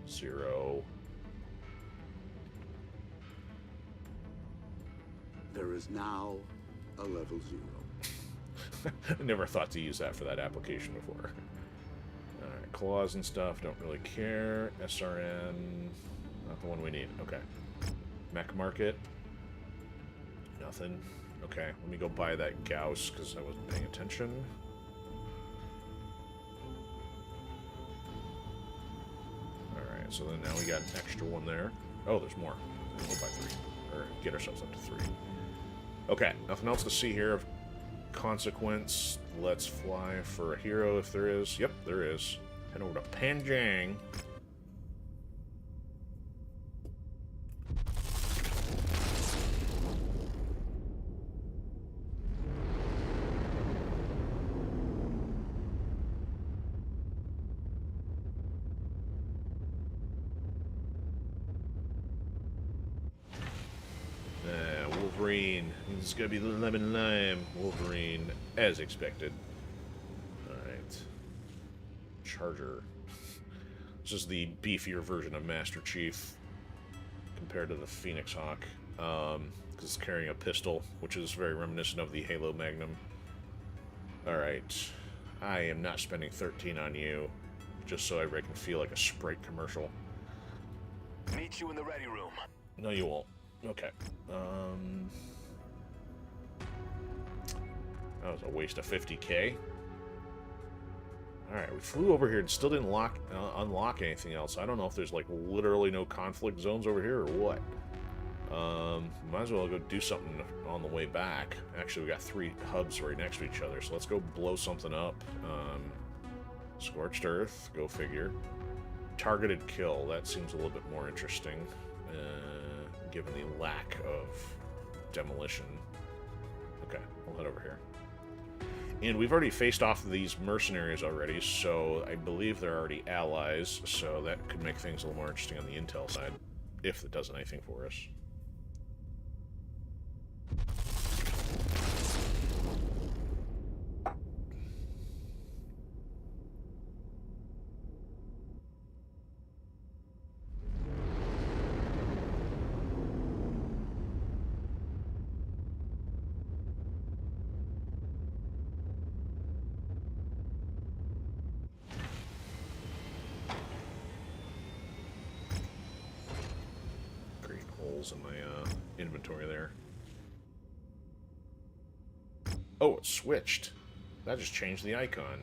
0. There is now a level 0. I never thought to use that for that application before. Alright, claws and stuff, don't really care. SRN, not the one we need. Okay. Mech market. Nothing. Okay, let me go buy that Gauss because I wasn't paying attention. Alright, so then now we got an extra one there. Oh, there's more. We'll buy 3. Or get ourselves up to 3. Okay, nothing else to see here of consequence. Let's fly for a hero if there is. Yep, there is. Head over to Panjang. Wolverine. It's gonna be the lemon lime Wolverine, as expected. Alright. Charger. This is the beefier version of Master Chief compared to the Phoenix Hawk. Because it's carrying a pistol, which is very reminiscent of the Halo Magnum. Alright. I am not spending 13 on you, just so I can feel like a Sprite commercial. Meet you in the ready room. No, you won't. Okay. That was a waste of 50k. Alright, we flew over here and still didn't unlock anything else. I don't know if there's, like, literally no conflict zones over here or what. Might as well go do something on the way back. Actually, we got 3 hubs right next to each other, so let's go blow something up. Scorched Earth, go figure. Targeted kill, that seems a little bit more interesting. Given the lack of demolition. Okay, we'll head over here. And we've already faced off these mercenaries already, so I believe they're already allies, so that could make things a little more interesting on the intel side, if it does anything for us. In my inventory there. Oh, it switched. That just changed the icon.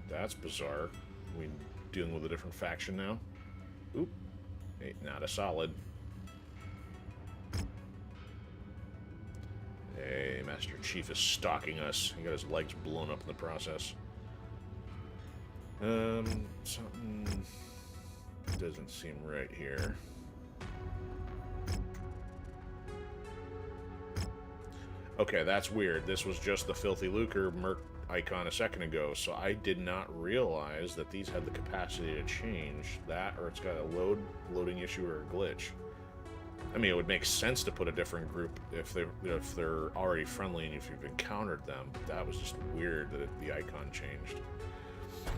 That's bizarre. Are we dealing with a different faction now? Oop. Hey, not a solid. Okay, Master Chief is stalking us. He got his legs blown up in the process. Something doesn't seem right here. Okay, that's weird. This was just the Filthy Lucre Merc icon a second ago, so I did not realize that these had the capacity to change that, or it's got a loading issue or a glitch. I mean, it would make sense to put a different group if they're already friendly and if you've encountered them, but that was just weird that the icon changed.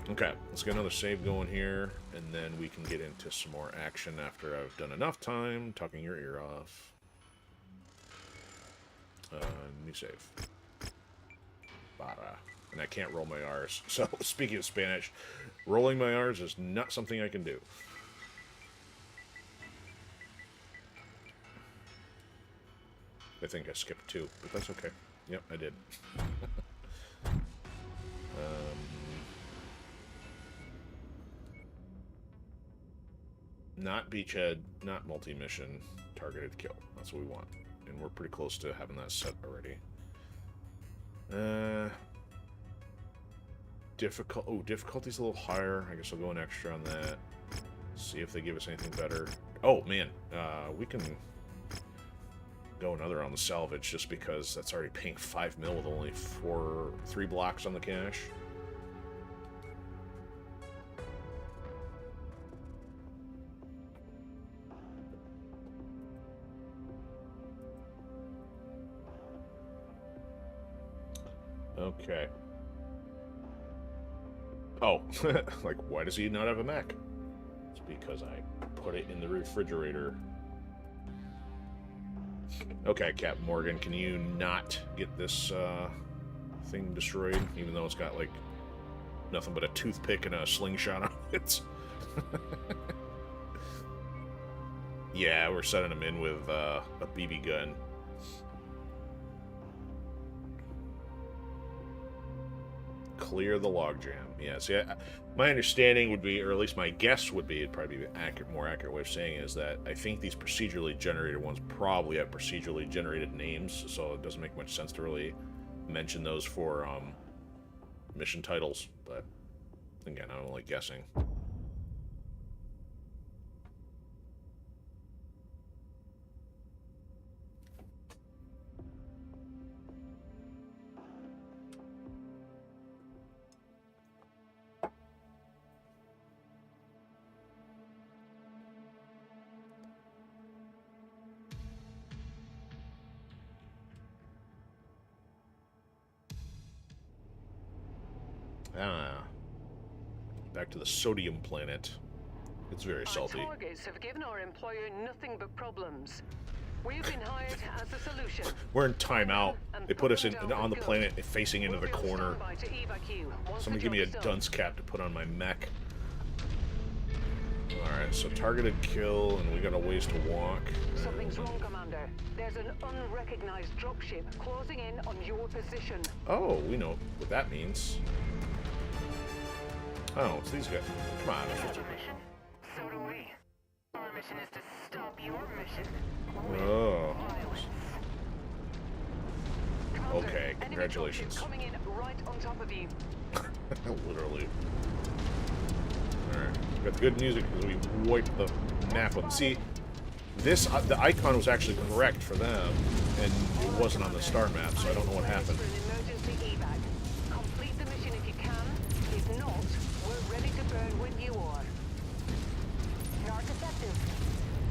Okay, let's get another save going here, and then we can get into some more action after I've done enough time talking your ear off. New save. Bara. And I can't roll my R's. So, speaking of Spanish, rolling my R's is not something I can do. I think I skipped 2, but that's okay. Yep, I did. Not beachhead, not multi-mission, targeted kill. That's what we want. And we're pretty close to having that set already. Difficulty's a little higher. I guess I'll go an extra on that. See if they give us anything better. Oh, man. We can go another on the salvage just because that's already paying 5 mil with only 3 blocks on the cash. Okay. Oh, like, why does he not have a mech? It's because I put it in the refrigerator. Okay, Captain Morgan, can you not get this thing destroyed, even though it's got, like, nothing but a toothpick and a slingshot on it? Yeah, we're setting him in with a BB gun. Clear the logjam. Yeah, see, my understanding would be, or at least my guess would be, it'd probably be an more accurate way of saying it, is that I think these procedurally generated ones probably have procedurally generated names, so it doesn't make much sense to really mention those for mission titles, but again, I'm only guessing. Back to the sodium planet. It's very salty. Our targets have given our employer nothing but problems. We've been hired as a solution. We're in timeout. They put us on the planet facing into the corner. Somebody give me a dunce cap to put on my mech. Alright, so targeted kill, and we got a ways to walk. Something's wrong, Commander. There's an unrecognized dropship closing in on your position. Oh, we know what that means. Oh, it's these guys. Come on. Mission. So do we. Our mission is to stop your mission. Oh. Commander, Okay, enemy congratulations. dropship coming in right on top of you. Literally. Alright, got the good music because we wiped the map on. See, this, the icon was actually correct for them, and it wasn't on the star map, so I don't know what happened. For an emergency evac. Complete the mission if you can. If not, we're ready to burn when you are. Not effective.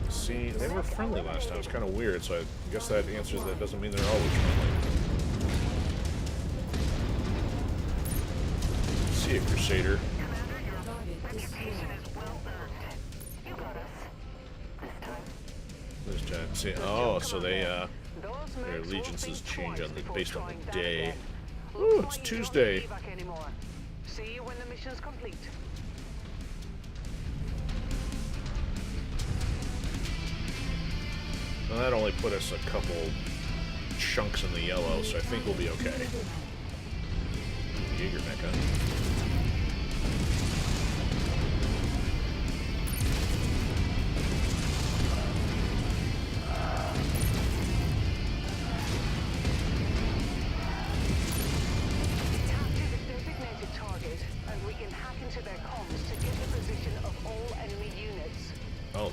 See, they were friendly last time. It's kind of weird, so I guess that answers that. Doesn't mean they're always friendly. See ya, Crusader. This time, see, oh, so they, their allegiances change on the, based on the day. Ooh, it's Tuesday. See you when the mission's complete. Well, that only put us a couple chunks in the yellow, so I think we'll be okay. Jaeger mecha.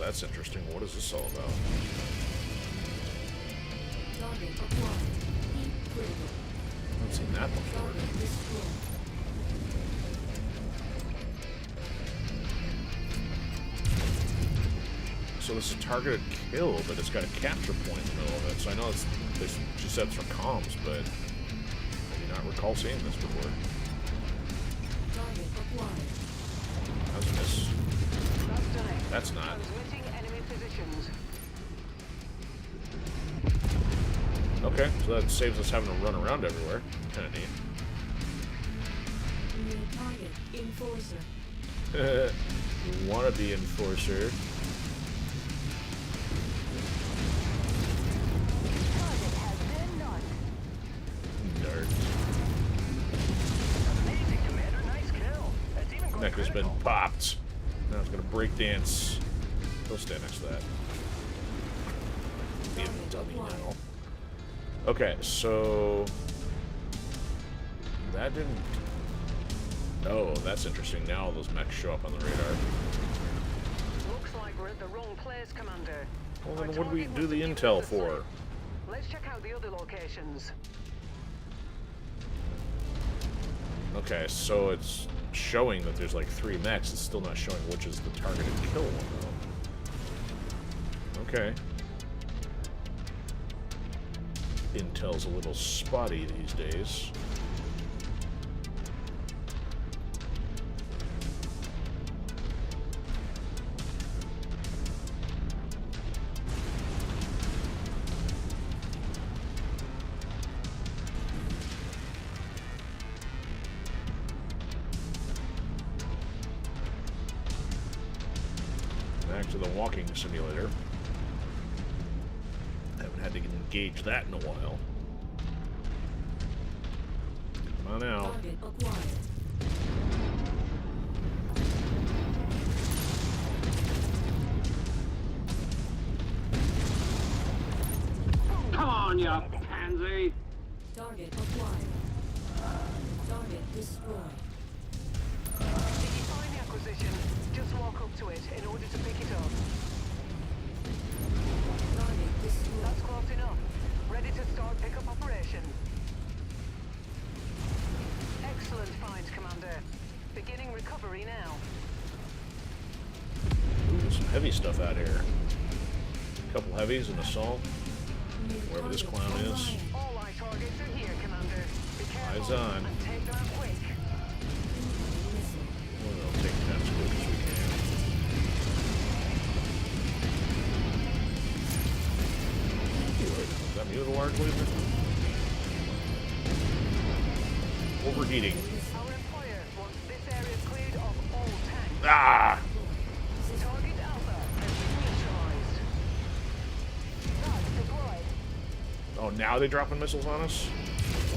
that's interesting. What is this all about? Target acquired. Heat critical. I haven't seen that before. Target destroyed. So this is a targeted kill, but it's got a capture point in the middle of it. So I know she said it's for comms, but I do not recall seeing this before. Target acquired. How's this? That's done it. That's not. Transmitting enemy positions. Okay, so that saves us having to run around everywhere. Kind of neat. New target. Enforcer. Wannabe enforcer. Target has been knocked. Nerd. Amazing, Commander. Nice kill. That's even going Neck has been critical. popped. Now it's gonna break dance. He'll stand next to that. Be a dummy now. Okay, so that didn't. Oh, that's interesting. Now all those mechs show up on the radar. Looks like we're at the wrong place, Commander. Well, Our then what do we target do was the a intel unit for? aside. Let's check out the other locations. Okay, so it's showing that there's like 3 mechs. It's still not showing which is the targeted kill one, though. Okay. Intel's a little spotty these days. Back to the walking simulator. Haven't had to engage that in a while. Come on out. Target acquired. Come on, you pansy. Target acquired. Target destroyed. If you find the acquisition, just walk up to it in order to pick it up. Target destroyed. That's close enough. Ready to start pickup operation. Excellent find, Commander. Beginning recovery now. Ooh, there's some heavy stuff out here. A couple heavies and assault. New Wherever this target clown is. online. All eye targets are here, Commander. Be careful Eyes on. and take them out quick. Incoming missile. Well, I'll take that as quick as we can. Is that me with a large laser? Overheating. Our employer wants this area cleared of all tanks. Ah! Target Alpha has been neutralized. Guards deployed. Oh, now they dropping missiles on us?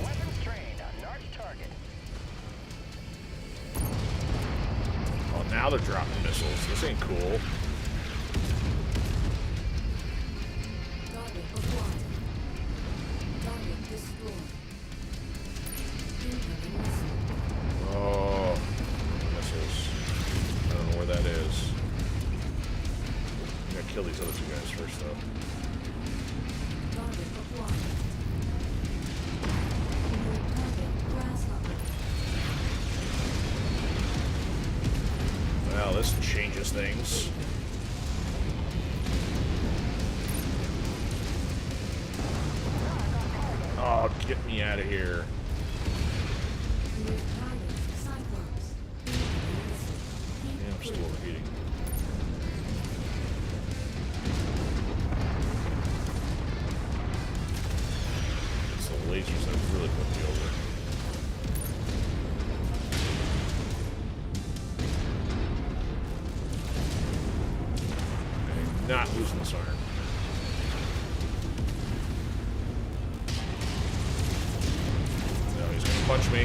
Weapons trained on large target. Oh, now they're dropping missiles. This ain't cool. Target acquired. Target destroyed. Incoming missile. Oh, missiles. I don't know where that is. I'm gonna kill these other 2 guys first, though. Target acquired. New target grasshopper. Well, this changes things. Oh, get me out of here. New target Cyclops. Incoming missile. Heat Yeah, I'm still critical. overheating. It's the lasers that really put me over. Okay, not losing this iron. No, he's gonna punch me.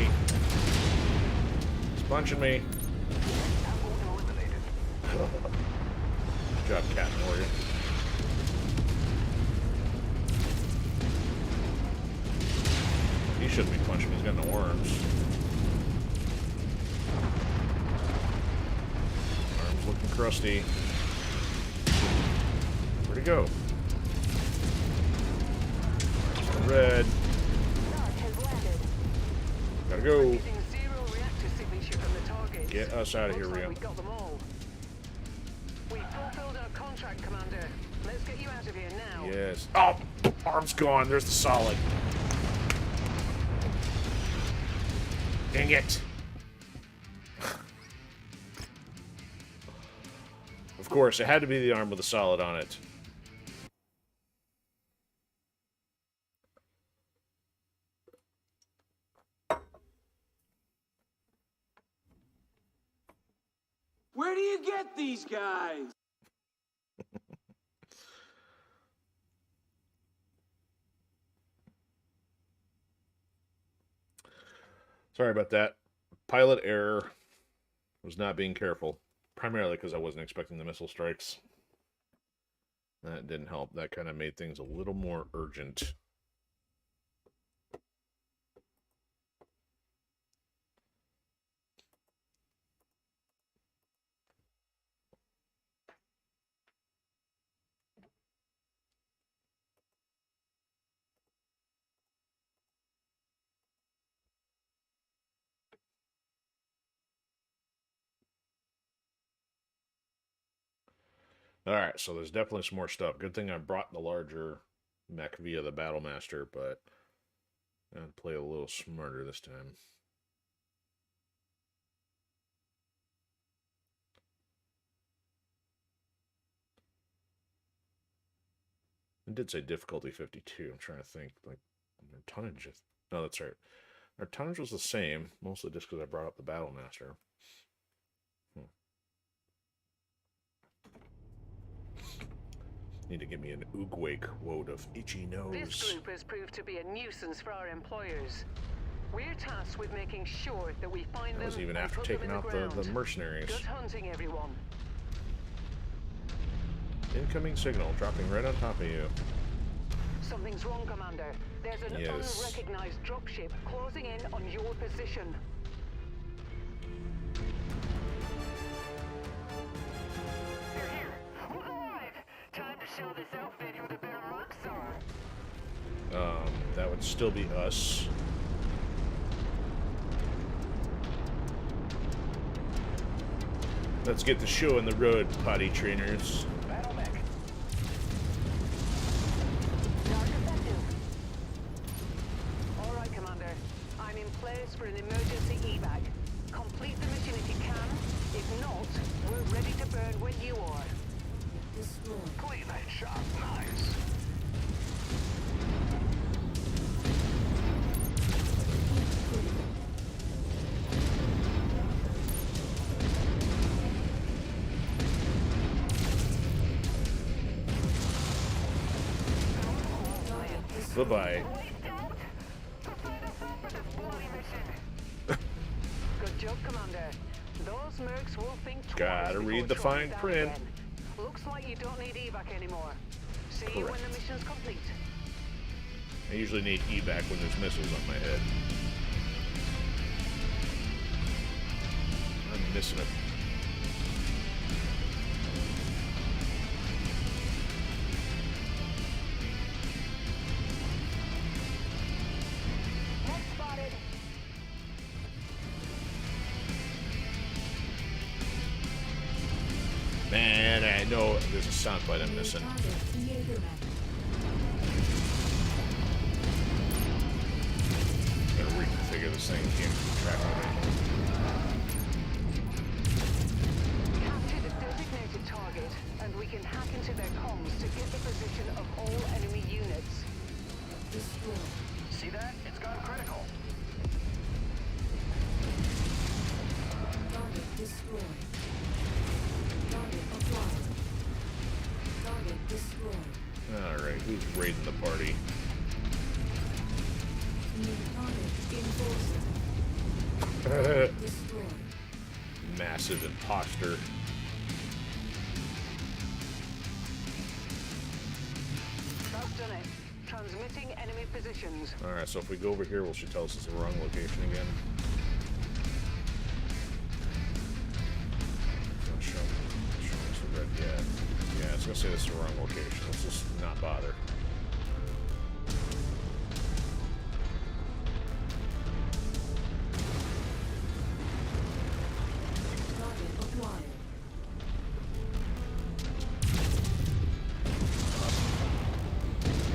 He's punching me. Apple eliminated. Good job, Cat Warrior. He shouldn't be punching me. He's got no arms. Arms looking crusty. we go. Red. Narc has landed. Gotta go. Getting zero reactor signature from the target. Get us out of here, Looks like Rio. we got them all. We fulfilled our contract, Commander. Let's get you out of here now. Yes. Oh, arm's gone. There's the solid. Dang it. Of course, it had to be the arm with the solid on it. Where do you get these guys? Sorry about that. Pilot error. Was not being careful. Primarily because I wasn't expecting the missile strikes. That didn't help. That kind of made things a little more urgent. Alright, so there's definitely some more stuff. Good thing I brought the larger mech via the Battlemaster, but I'd play a little smarter this time. It did say difficulty 52. I'm trying to think. Like, their tonnage is... No, that's right. Our tonnage was the same, mostly just because I brought up the Battlemaster. Need to give me an Oogway quote of itchy nose. This group has proved to be a nuisance for our employers. We're tasked with making sure that we find That them was even and after put them taking in out ground. the mercenaries. Good hunting, everyone. Incoming signal, dropping right on top of you. Something's wrong, Commander. There's an Yes. unrecognized dropship closing in on your position. They're here. Look alive. Time to show this outfit who the better Mercs are. That would still be us. Let's get the show on the road, potty trainers. Battle mech. Narc effective. All right, Commander. I'm in place for an emergency evac. Complete the mission if you can. If not, we're ready to burn when you are. Destroyed. Clean that shot. Nice. Bye-bye. Good job, Commander. Those Mercs will think twice Gotta before read the shutting fine down print. again. Looks like you don't need evac anymore. See you when the Correct. mission's complete. I usually need evac when there's missiles on my head. I'm missing it. Mech spotted. Man, I know there's a soundbite I'm missing. Target Jaeger mech. Gotta reconfigure this thing. Can't keep track of it. Capture the designated target, and we can hack into their comms to get the position of all enemy units. Destroyed. See that? It's gone critical. Target destroyed. Target acquired. Target destroyed. Alright, who's raiding the party? New target enforced. Destroyed. Massive imposter. That's done it. Transmitting enemy positions. Alright, so if we go over here, will she tell us it's the wrong location again? Not showing us the red yet. Yeah, was gonna say this is the wrong location. Let's just not bother. Target acquired.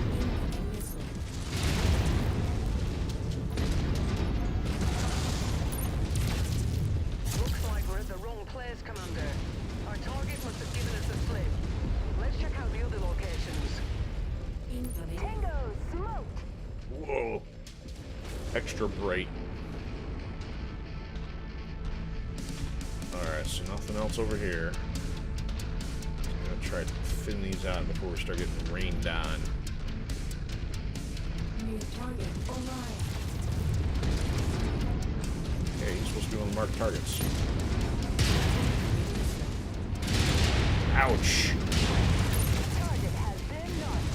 Incoming missile. Looks like we're at the wrong place, Commander. Our target must have given us the slip. Let's check out the other locations. Incoming. Tango smoked! Whoa. Extra bright. Alright, so nothing else over here. I'm gonna try to thin these out before we start getting rained on. New target Orion. Okay, he's supposed to be one of the marked targets. Ouch! Target has been knocked.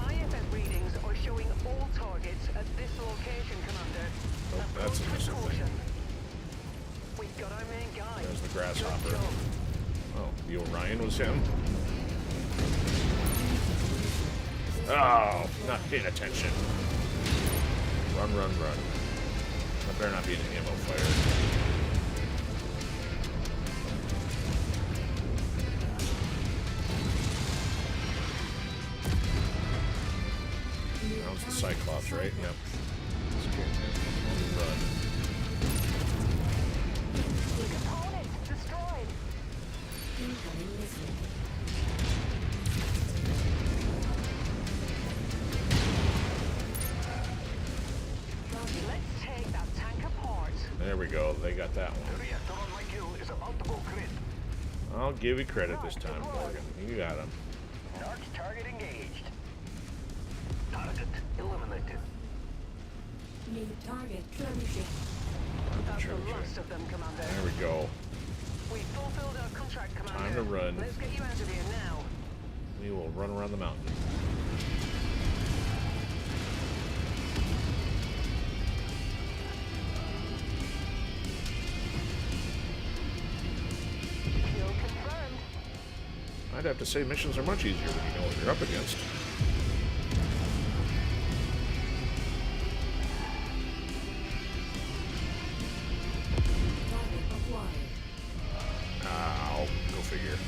IFF readings are showing all targets at this location, Commander. Oh, that's a missile thing. We've got our main guy. There's the Good grasshopper. job. Oh, the Orion was him? Oh, not paying attention. Run, run, run. That better not be an ammo fire. That was the Cyclops, right? Yep. Run. Component destroyed. Incoming missile. Let's take that tank apart. There we go. They got that The one. reactor on my kill is about to go crit. I'll give you credit this time, Morgan. You got him. Narcs target engaged. Target eliminated. New target trebuchet. That's the Trebuchet. last of them, Commander. There we go. We fulfilled our contract, Commander. Time to run. Let's get you out of here now. We will run around the mountain. Kill confirmed. I'd have to say missions are much easier when you know what you're up against. Target acquired. Ow. Go figure.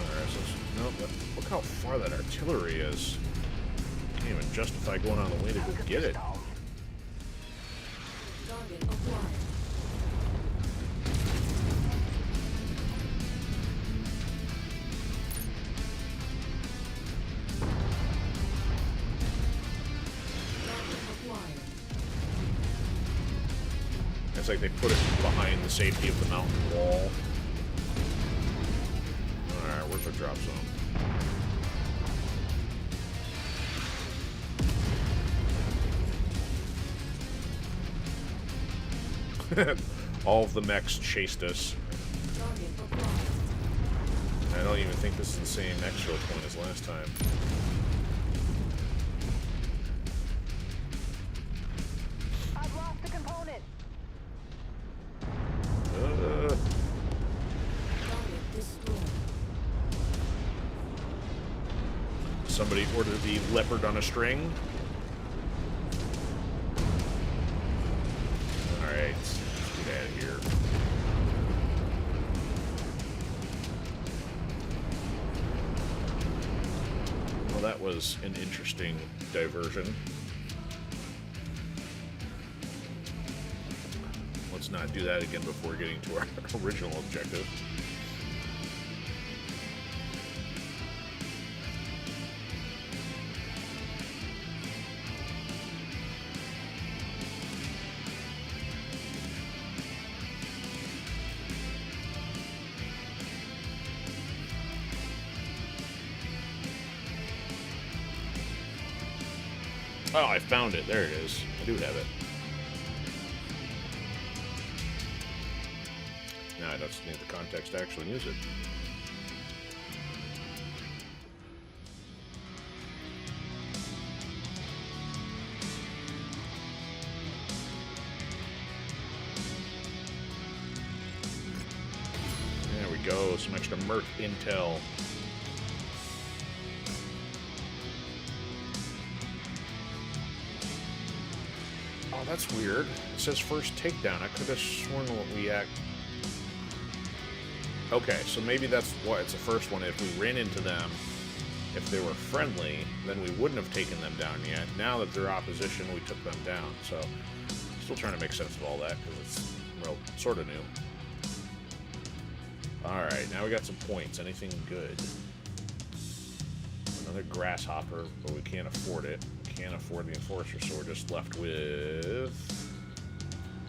Alright, so nope. Look how far that artillery is. Can't even justify going on the way to go get it. Target acquired. Target acquired. It's like they put it behind the safety of the mountain wall. Alright, where's our drop zone? All of the mechs chased us. Target acquired. I don't even think this is the same extra point as last time. I've lost the component. Target destroyed. Somebody ordered the leopard on a string. Alright, let's get out of here. Well, that was an interesting diversion. Let's not do that again before getting to our original objective. Oh, I found it. There it is. I do have it. Now I just need the context to actually use it. There we go, some extra Merc intel. Oh, that's weird. It says first takedown. I could have sworn what we act... Okay, so maybe that's what it's the first one. If we ran into them, if they were friendly, then we wouldn't have taken them down yet. Now that they're opposition, we took them down. So, still trying to make sense of all that, because it's, well, sort of new. Alright, now we got some points. Anything good? Another grasshopper, but we can't afford it. Can't afford the enforcer, so we're just left with a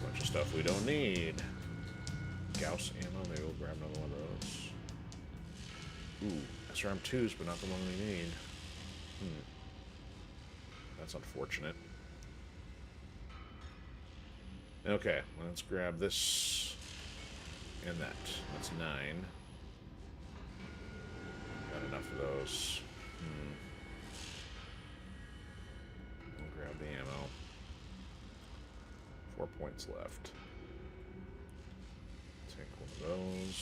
bunch of stuff we don't need. Gauss ammo, maybe we'll grab another one of those. Ooh, SRM2s, but not the one we need. That's unfortunate. Okay, let's grab this and that. That's 9. Got enough of those. We'll grab the ammo. 4 points left. Take one of those.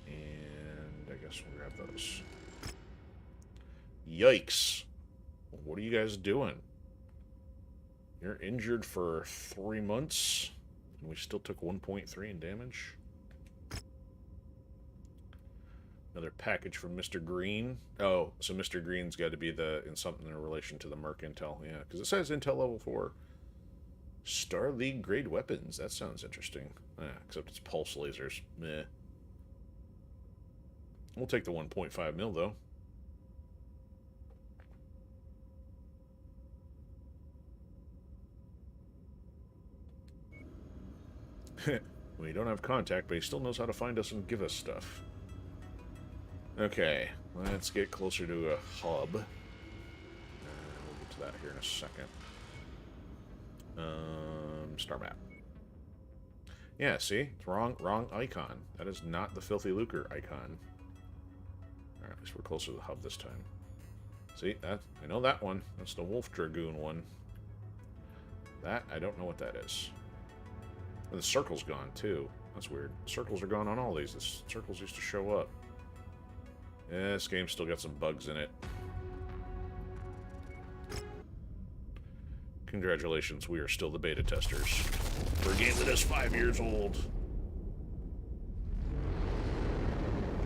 And I guess we'll grab those. Yikes. What are you guys doing? You're injured for 3 months, and we still took 1.3 in damage. Another package from Mr. Green. Oh, so Mr. Green's got to be in something in relation to the Merc intel. Yeah, because it says intel level 4. Star League grade weapons. That sounds interesting. Except it's pulse lasers. Meh. We'll take the 1.5 mil though. We don't have contact, but he still knows how to find us and give us stuff. Okay, let's get closer to a hub. We'll get to that here in a second. Star map. Yeah, see? It's wrong icon. That is not the Filthy Lucre icon. Alright, at least we're closer to the hub this time. See, that I know that one. That's the Wolf Dragoon one. That, I don't know what that is. And the circle's gone, too. That's weird. Circles are gone on all these. The circles used to show up. Yeah, this game's still got some bugs in it. Congratulations, we are still the beta testers. For a game that is 5 years old.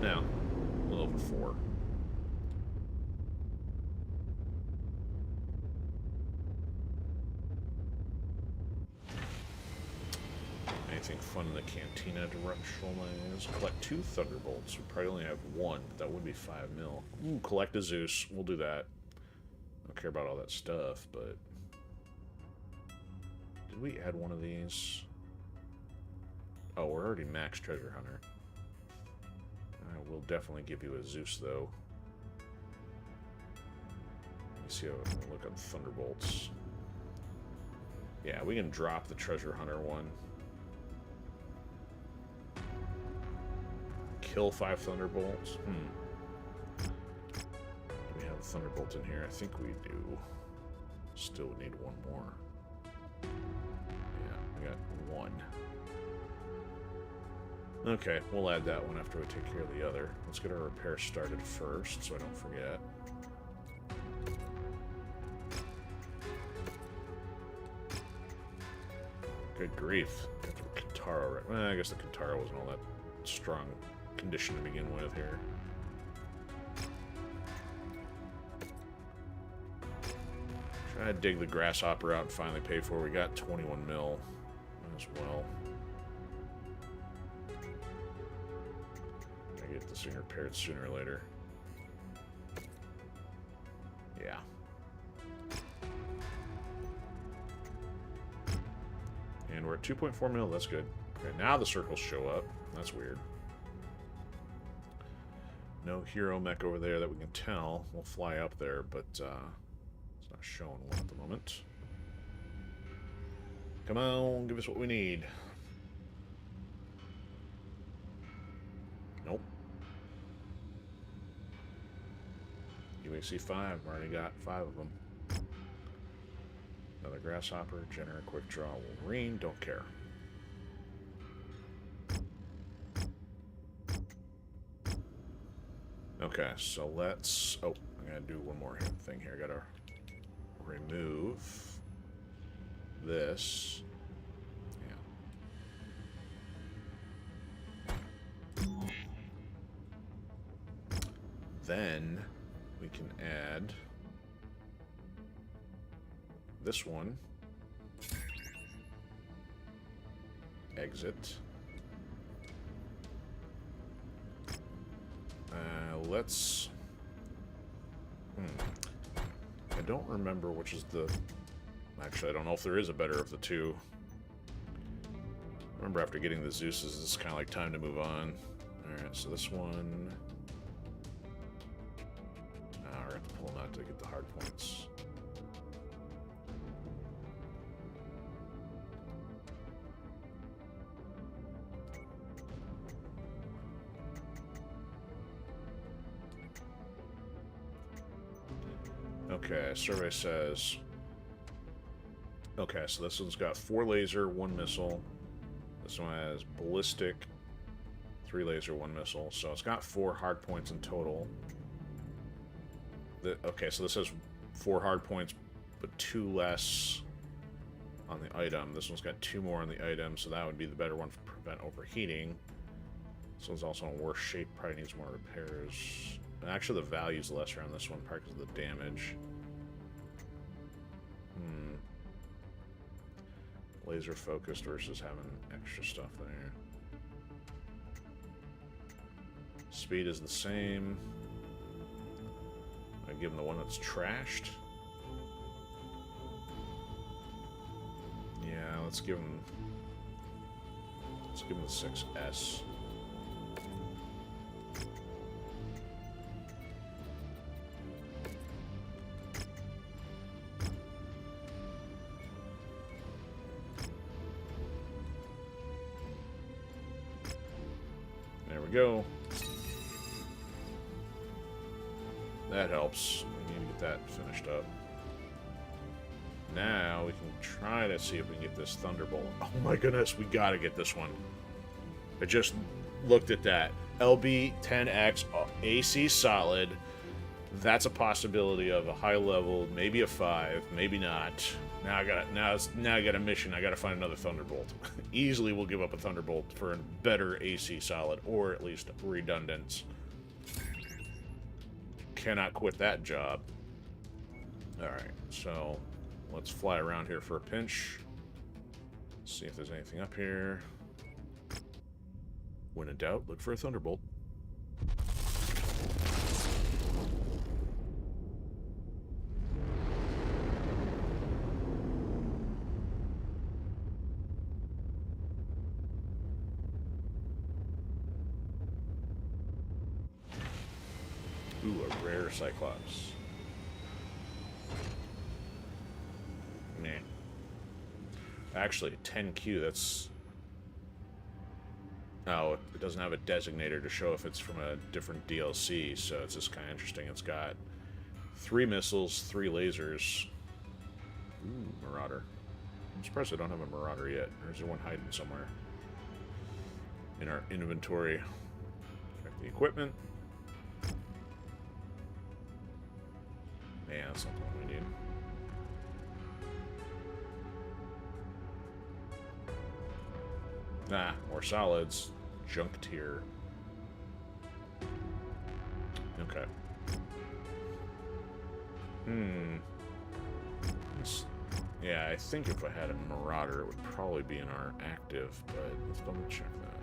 Now, a little over 4. Anything fun in the cantina directional-wise? Collect 2 Thunderbolts. We probably only have 1, but that would be 5 mil. Ooh, collect a Zeus. We'll do that. I don't care about all that stuff, but... Did we add one of these? Oh, we're already max Treasure Hunter. I will definitely give you a Zeus, though. Let me see how I look up Thunderbolts. Yeah, we can drop the Treasure Hunter one. Kill 5 Thunderbolts? Do we have a Thunderbolt in here? I think we do. Still need 1 more. Yeah, we got 1. Okay, we'll add that one after we take care of the other. Let's get our repair started first, so I don't forget. Good grief. Got the Kintaro right. Well, I guess the Kintaro wasn't all that strong condition to begin with here. Try to dig the grasshopper out and finally pay for it. We got 21 mil as well. I get this thing repaired sooner or later. Yeah. And we're at 2.4 mil. That's good. Okay, now the circles show up. That's weird. No hero mech over there that we can tell. We'll fly up there, but it's not showing one at the moment. Come on, give us what we need. AC5. I've already got 5 of them. Another grasshopper, Jenner, quick draw, Wolverine, don't care. Okay, so let's... Oh, I gotta do one more thing here. I gotta remove this. Yeah. Then we can add this one. Exit. Let's... I don't remember which is the... Actually, I don't know if there is a better of the two. Remember, after getting the Zeuses, it's kind of like time to move on. Alright, so this one... we're going to have to pull them out to get the hard points. Okay, survey says... Okay, so this one's got 4 laser, 1 missile. This one has ballistic, 3 laser, 1 missile. So it's got 4 hard points in total. Okay, so this has 4 hard points, but 2 less on the item. This one's got 2 more on the item, so that would be the better one to prevent overheating. This one's also in worse shape, probably needs more repairs. And actually, the value's lesser on this one, part because of the damage. Laser focused versus having extra stuff there. Speed is the same. I give him the one that's trashed. Yeah, let's give him the 6S. Go. That helps. We need to get that finished up. Now we can try to see if we can get this Thunderbolt. Oh my goodness, we gotta get this one. I just looked at that. LB10X AC solid. That's a possibility of a high level, maybe a 5, maybe not. Now I got a mission. I gotta find another Thunderbolt. Easily we'll give up a Thunderbolt for a better AC solid, or at least redundant. Cannot quit that job. Alright, so let's fly around here for a pinch. See if there's anything up here. When in doubt, look for a Thunderbolt. Ooh, a rare Cyclops. Meh. Actually, 10Q, that's... Oh, it doesn't have a designator to show if it's from a different DLC, so it's just kind of interesting. It's got 3 missiles, 3 lasers. Ooh, Marauder. I'm surprised I don't have a Marauder yet. Or is there one hiding somewhere in our inventory? Check the equipment. Yeah, that's not the one we need. Nah, more solids. Junk tier. Okay. Yeah, I think if I had a Marauder, it would probably be in our active, but let's double check that.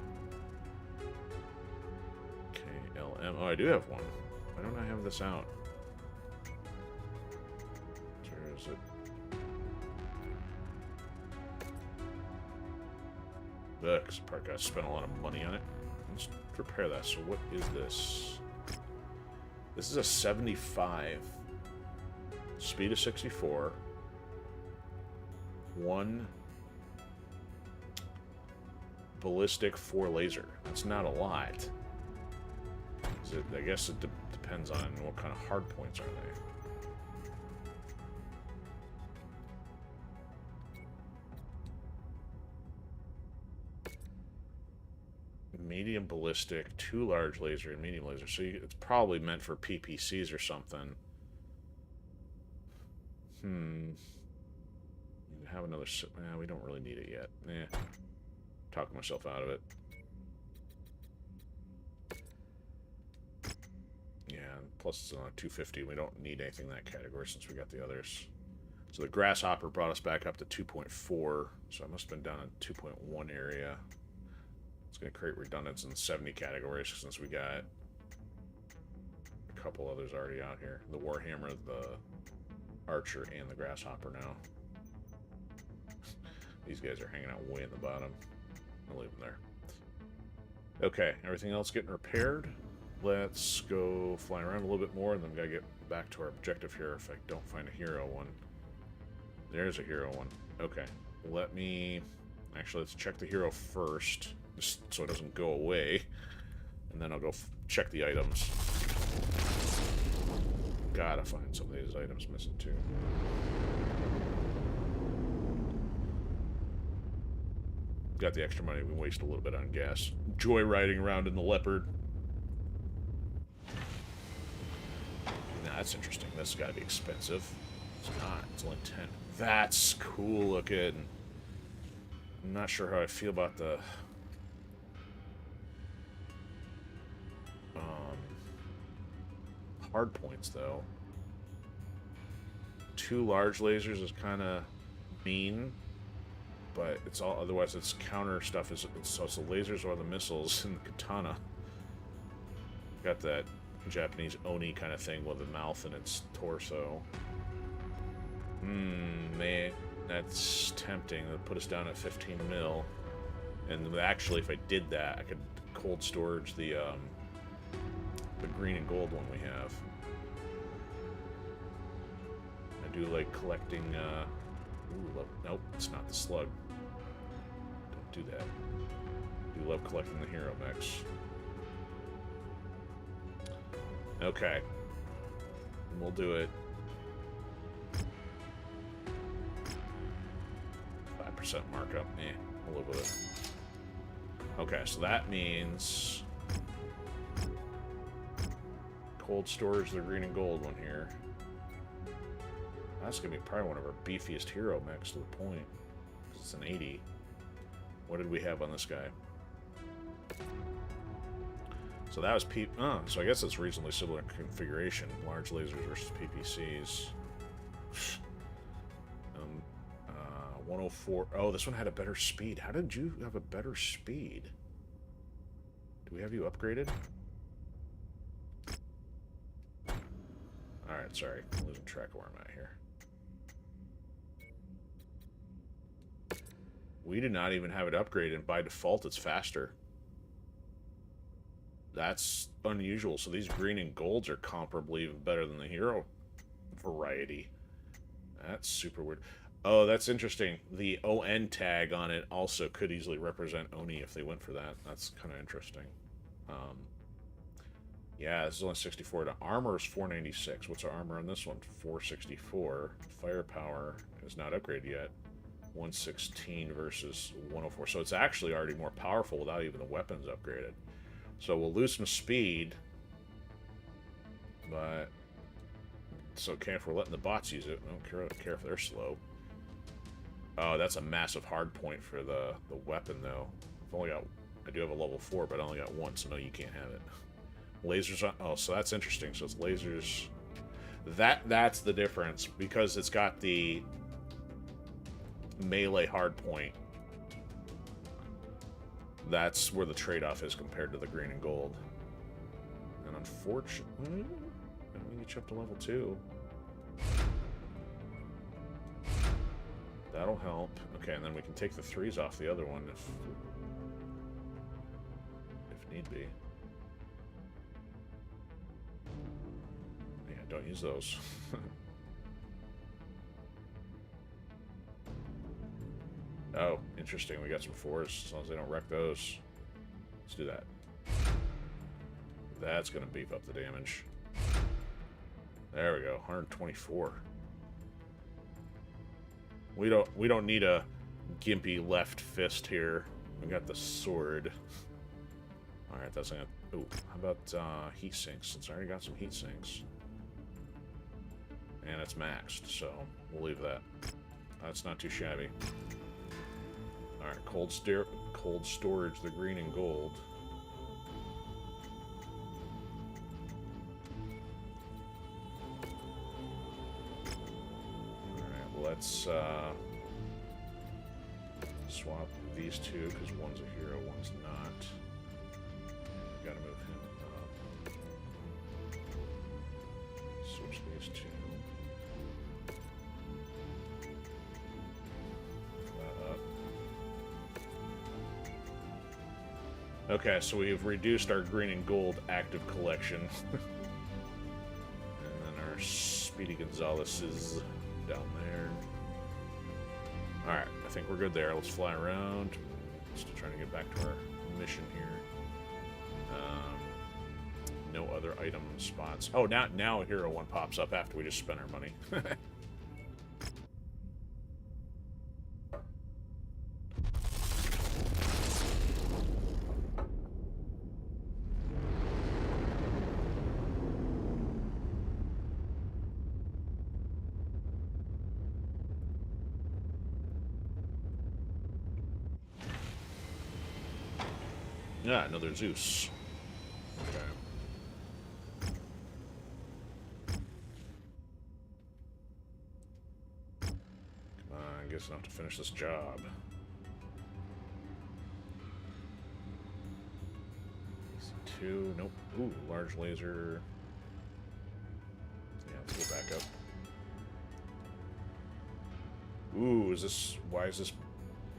KLM. Oh, I do have one. Why don't I have this out? Where is it? Because part guy spent a lot of money on it. Let's repair that. So what is this? This is a 75. Speed of 64. 1 ballistic, 4 laser. That's not a lot. Is it, I guess it depends on what kind of hard points are they. Medium ballistic, 2 large laser, and medium laser. So it's probably meant for PPCs or something. You have another... we don't really need it yet. Talking myself out of it. Yeah, plus it's on 250. We don't need anything in that category since we got the others. So the Grasshopper brought us back up to 2.4. So I must have been down in 2.1 area. It's going to create redundance in the 70 categories since we got a couple others already out here. The Warhammer, the Archer, and the Grasshopper now. These guys are hanging out way in the bottom. I'll leave them there. Okay, everything else getting repaired. Let's go fly around a little bit more, and then we gotta get back to our objective here if I don't find a hero one. There's a hero one. Okay, let me... Actually, let's check the hero first, just so it doesn't go away. And then I'll go check the items. Gotta find some of these items missing, too. Got the extra money. We waste a little bit on gas. Joyriding around in the Leopard. Nah, that's interesting. This has got to be expensive. It's not. It's only 10. That's cool looking. I'm not sure how I feel about the... hard points, though. 2 large lasers is kind of mean, but it's all... Otherwise, it's counter stuff. So it's the lasers or the missiles and the katana. Got that Japanese Oni kind of thing with a mouth in its torso. Man, that's tempting. It'll put us down at 15 mil. And actually, if I did that, I could cold storage the green and gold one we have. I do like collecting, nope, it's not the slug. Don't do that. I do love collecting the hero mechs. Okay. We'll do it. 5% markup. We'll live with it. Okay, so that means... cold storage, the green and gold one here. That's going to be probably one of our beefiest hero mechs to the point. Because it's an 80. What did we have on this guy? So that was so I guess it's reasonably similar configuration. Large lasers versus PPCs. 104. Oh, this one had a better speed. How did you have a better speed? Do we have you upgraded? Alright, sorry. I'm losing track of where I'm at here. We do not even have it upgraded, and by default it's faster. That's unusual. So these green and golds are comparably even better than the hero variety. That's super weird. Oh, that's interesting. The ON tag on it also could easily represent Oni if they went for that. That's kind of interesting. Yeah, this is only 64. The armor is 496. What's our armor on this one? 464. Firepower is not upgraded yet. 116 versus 104. So it's actually already more powerful without even the weapons upgraded. So we'll lose some speed. But it's okay if we're letting the bots use it. I don't care if they're slow. Oh, that's a massive hard point for the weapon, though. I do have a level 4, but I only got 1, so no, you can't have it. Lasers on... Oh, so that's interesting. So it's lasers... That's the difference, because it's got the melee hard point. That's where the trade-off is compared to the green and gold. And unfortunately... Let me get you up to level 2. That'll help. Okay, and then we can take the 3s off the other one if need be. Yeah, don't use those. Oh, interesting. We got some 4s, as long as they don't wreck those. Let's do that. That's going to beef up the damage. There we go. 124. We don't need a gimpy left fist here. We got the sword. All right, that's gonna. Ooh, how about heat sinks? Since I already got some heat sinks, and it's maxed, so we'll leave that. That's not too shabby. All right, cold storage, the green and gold. All right, let's swap these two because one's a hero, one's not. Gotta move him up. Switch these two. Okay, so we've reduced our green and gold active collection. And then our Speedy Gonzalez is down there. Alright, I think we're good there. Let's fly around. Still trying to get back to our mission here. No other item spots. Oh, now a hero one pops up after we just spent our money. Yeah, another Zeus. Okay. Come on, I guess I'll have to finish this job. Two, nope. Ooh, large laser. Yeah, let's go back up. Ooh, is this... Why is this...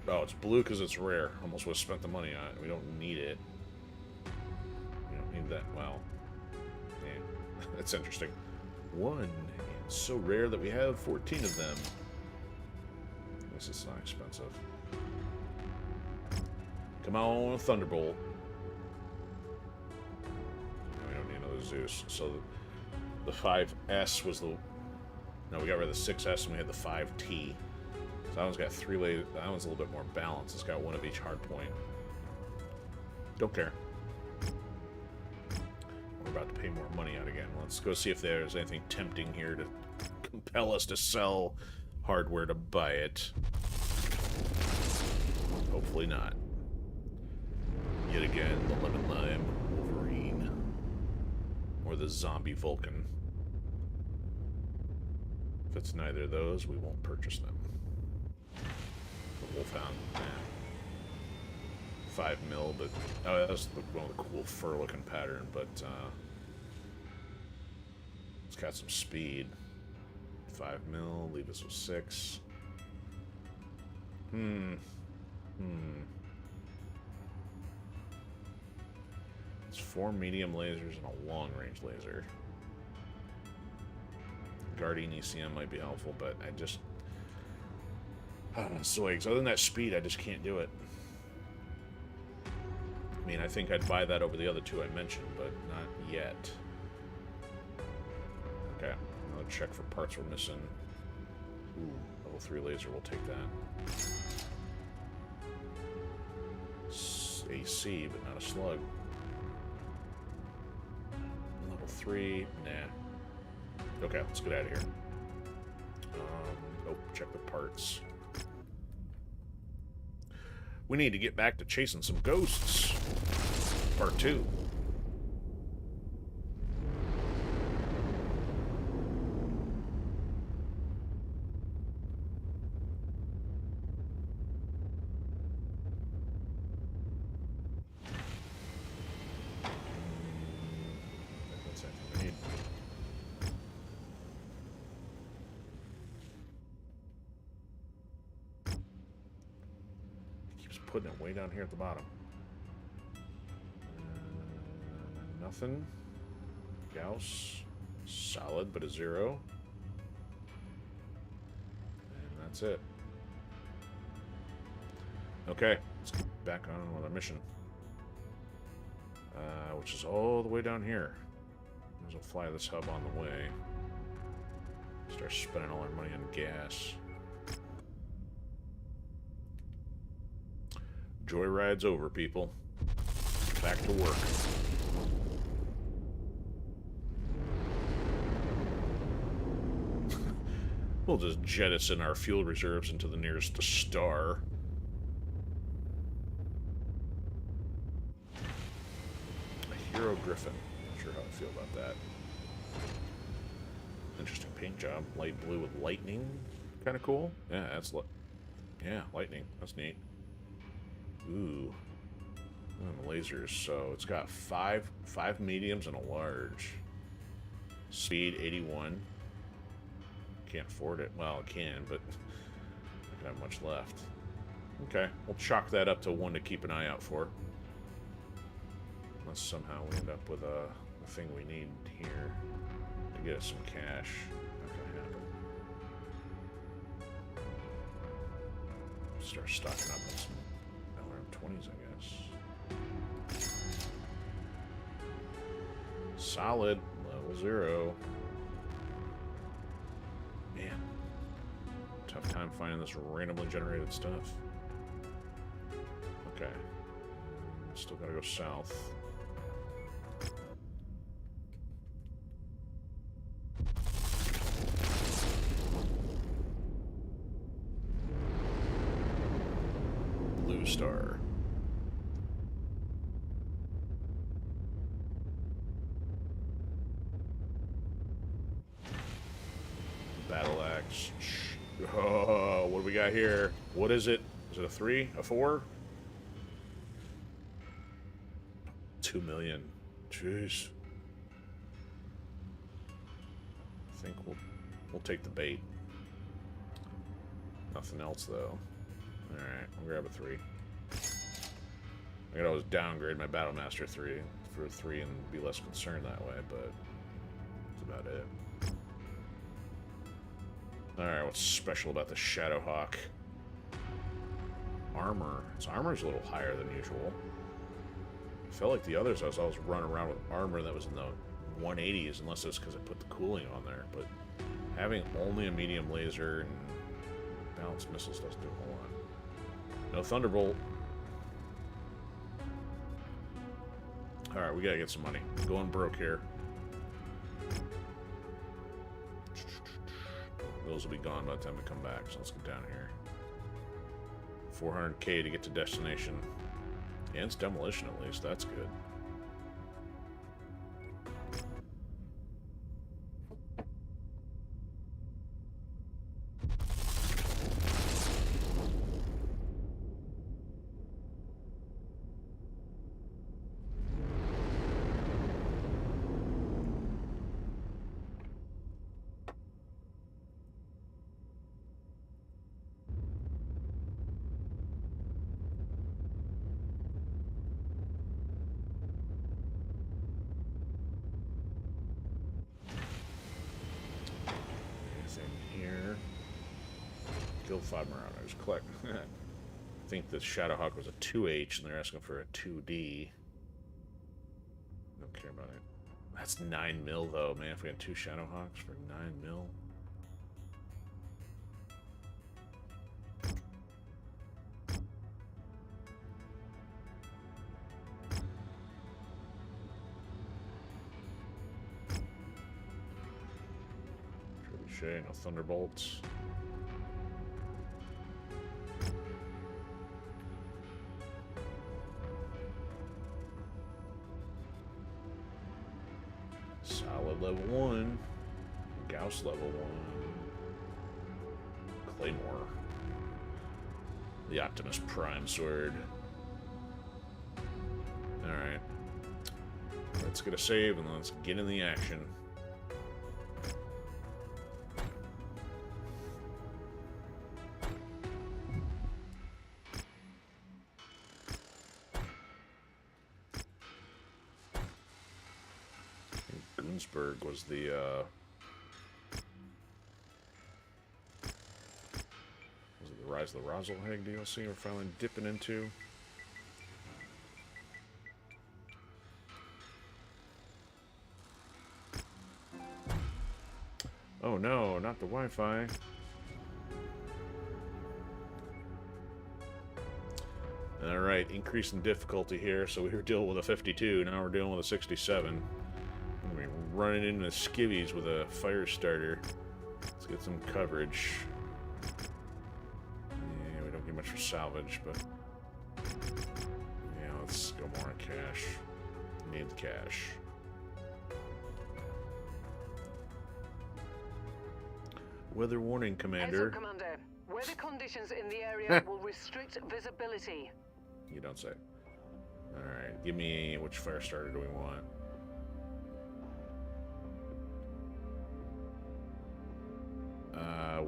Oh, it's blue because it's rare. Almost would have spent the money on it. We don't need it. We don't need that. Well, yeah. That's interesting. One. It's so rare that we have 14 of them. This is not expensive. Come on, Thunderbolt. We don't need another Zeus. So the 5S was the... No, we got rid of the 6S and we had the 5T. So that one's got 3 lasers. That one's a little bit more balanced. It's got one of each hard point. Don't care. We're about to pay more money out again. Let's go see if there's anything tempting here to compel us to sell hardware to buy it. Hopefully not. Yet again, the Lemon Lime Wolverine. Or the Zombie Vulcan. If it's neither of those, we won't purchase them. Wolfhound, yeah. 5 mil, but oh, that's one of the cool fur-looking pattern. But it's got some speed. 5 mil, leave us with 6. It's 4 medium lasers and a long-range laser. Guardian ECM might be helpful, but I just. Swigs. Other than that speed, I just can't do it. I mean, I think I'd buy that over the other two I mentioned, but not yet. Okay, another check for parts we're missing. Ooh, level 3 laser, we'll take that. AC, but not a slug. Level 3, nah. Okay, let's get out of here. Oh, check the parts. We need to get back to chasing some ghosts. Part 2. That's everything we need. Putting it way down here at the bottom. Nothing. Gauss. Solid, but a 0. And that's it. Okay, let's get back on with our mission. Which is all the way down here. Might as well fly this hub on the way. Start spending all our money on gas. Joyride's over, people. Back to work. We'll just jettison our fuel reserves into the nearest star. A Hero Griffin. Not sure how I feel about that. Interesting paint job. Light blue with lightning. Kind of cool. Yeah, that's lightning. That's neat. Ooh. And lasers. So it's got five mediums and a large. Speed 81. Can't afford it. Well, it can, but I don't have much left. Okay, we'll chalk that up to one to keep an eye out for. Unless somehow we end up with the thing we need here to get us some cash. Not gonna happen. Start stocking up on some LRM-20s, I guess. Solid. Level 0. Man. Tough time finding this randomly generated stuff. Okay. Still gotta go south. Blue Star. Battle axe. Oh, what do we got here? What is it? Is it a 3? A 4? 2 million. Jeez. I think we'll take the bait. Nothing else though. Alright, I'll grab a 3. I could always downgrade my Battlemaster 3 for a 3 and be less concerned that way, but that's about it. Alright, what's special about the Shadowhawk? Armor. Its armor's a little higher than usual. I felt like the others I was always running around with armor that was in the 180s, unless it's because I put the cooling on there, but having only a medium laser and balanced missiles doesn't do a whole lot. No Thunderbolt. Alright, we gotta get some money. Going broke here. Those will be gone by the time we come back, so let's get down here. 400k to get to destination. And it's demolition at least, that's good. Kill 5 Marauders. Collect. I think the Shadowhawk was a 2H and they're asking for a 2D. Don't care about it. That's 9 mil though, man. If we had 2 Shadowhawks for 9 mil. Trebuchet, no Thunderbolts. Solid level 1. Gauss level 1. Claymore. The Optimus Prime sword. Alright. Let's get a save and let's get in the action. Was the Rise of the Rosalheg DLC we're finally dipping into? Oh no, no, not the Wi-Fi. Alright, increase in difficulty here. So we were dealing with a 52, now we're dealing with a 67. We're running into skivvies with a fire starter. Let's get some coverage. Yeah, we don't get much for salvage, but... yeah, let's go more on cash. Need the cash. Weather warning, Commander. Heads up, Commander. Weather conditions in the area will restrict visibility. You don't say. Alright, give me... which fire starter do we want?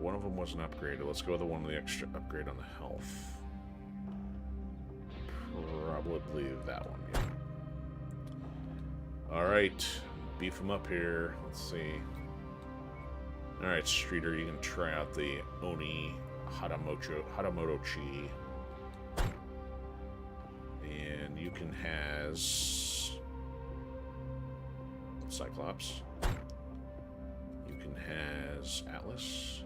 One of them wasn't upgraded. Let's go with the one with the extra upgrade on the health. Probably that one, yeah. Alright, beef them up here. Let's see. Alright, Streeter, you can try out the Oni Hadamoto-chi. And you can has Cyclops. You can has Atlas.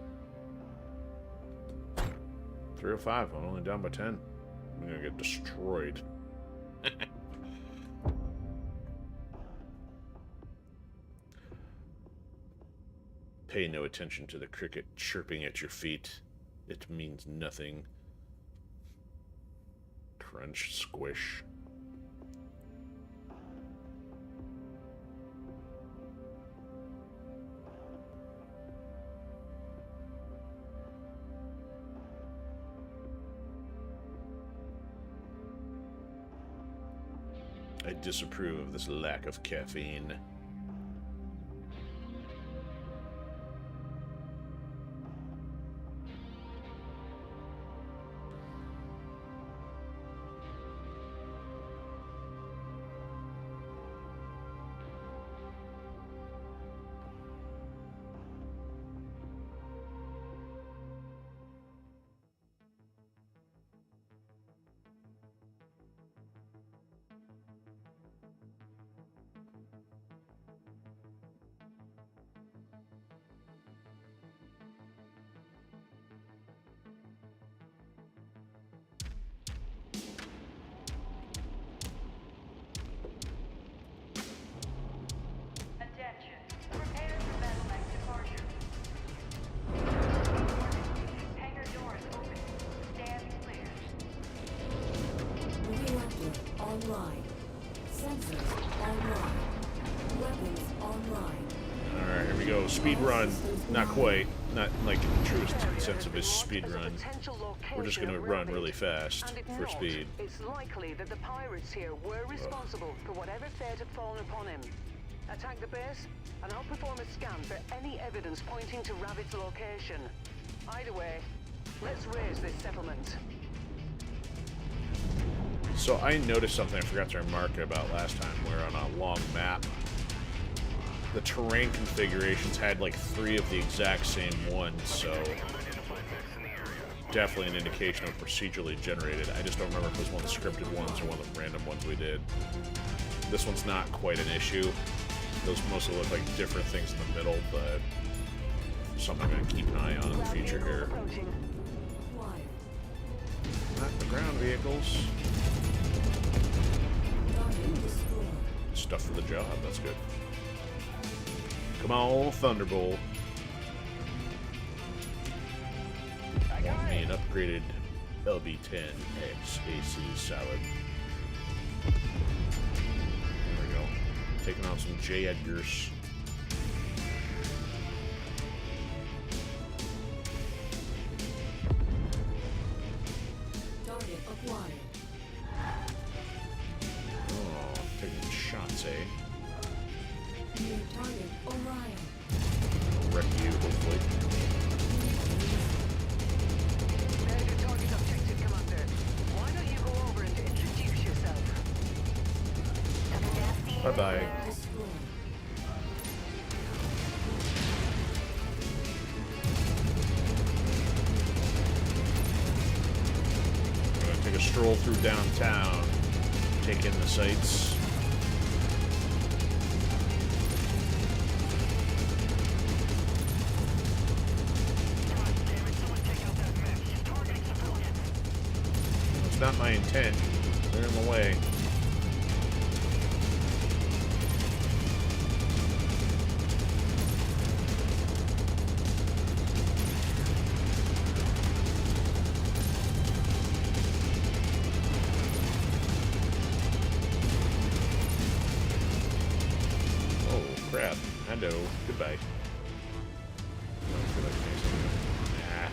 305, I'm only down by 10. I'm gonna get destroyed. Pay no attention to the cricket chirping at your feet. It means nothing. Crunch, squish. I disapprove of this lack of caffeine. Online. Sensors online. Weapons online. Alright, here we go. Speed run. Not quite. Not like in the truest sense of his speed run. We're just going to run really fast for speed. It's likely that the pirates here were responsible for whatever fate had fallen upon him. Attack the base, and I'll perform a scan for any evidence pointing to Rabbit's location. Either way, let's raise this settlement. So I noticed something I forgot to remark about last time, where on a long map, the terrain configurations had like 3 of the exact same ones, so definitely an indication of procedurally generated. I just don't remember if it was one of the scripted ones or one of the random ones we did. This one's not quite an issue. Those mostly look like different things in the middle, but something I'm going to keep an eye on in the future here. Not the ground vehicles. Stuff for the job, that's good. Come on, Thunderbolt. Want me an upgraded LB-10X AC salad. There we go. Taking on some J. Edgars. Target acquired. Oh, taking shots, eh? New target Orion. Wreck you, hopefully. Major target objective, Commander. Why don't you go over and introduce yourself? Bye-bye. Destroyed. We're gonna take a stroll through downtown, take in the sights. not my intent. They're in the way. Oh, crap. I know. Goodbye. I don't feel like facing it. Nah.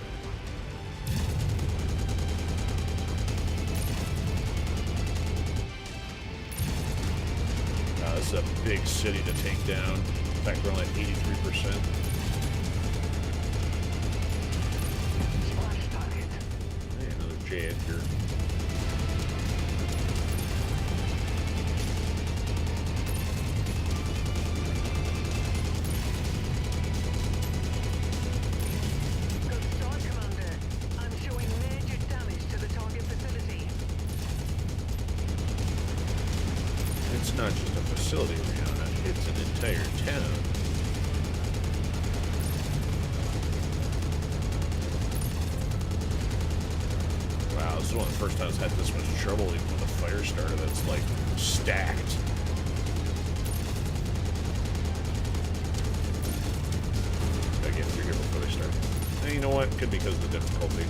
This is a big city to take down. In fact, we're only at 83%. Hey, another J Edgar. Good start, Commander. I'm showing major damage to the target facility. It's not just a facility, Rihanna. It's an entire town. Wow, this is one of the first times I've had this much trouble even with a fire starter that's, like, stacked. Gotta get through here before they start. And you know what? Could be because of the difficulty.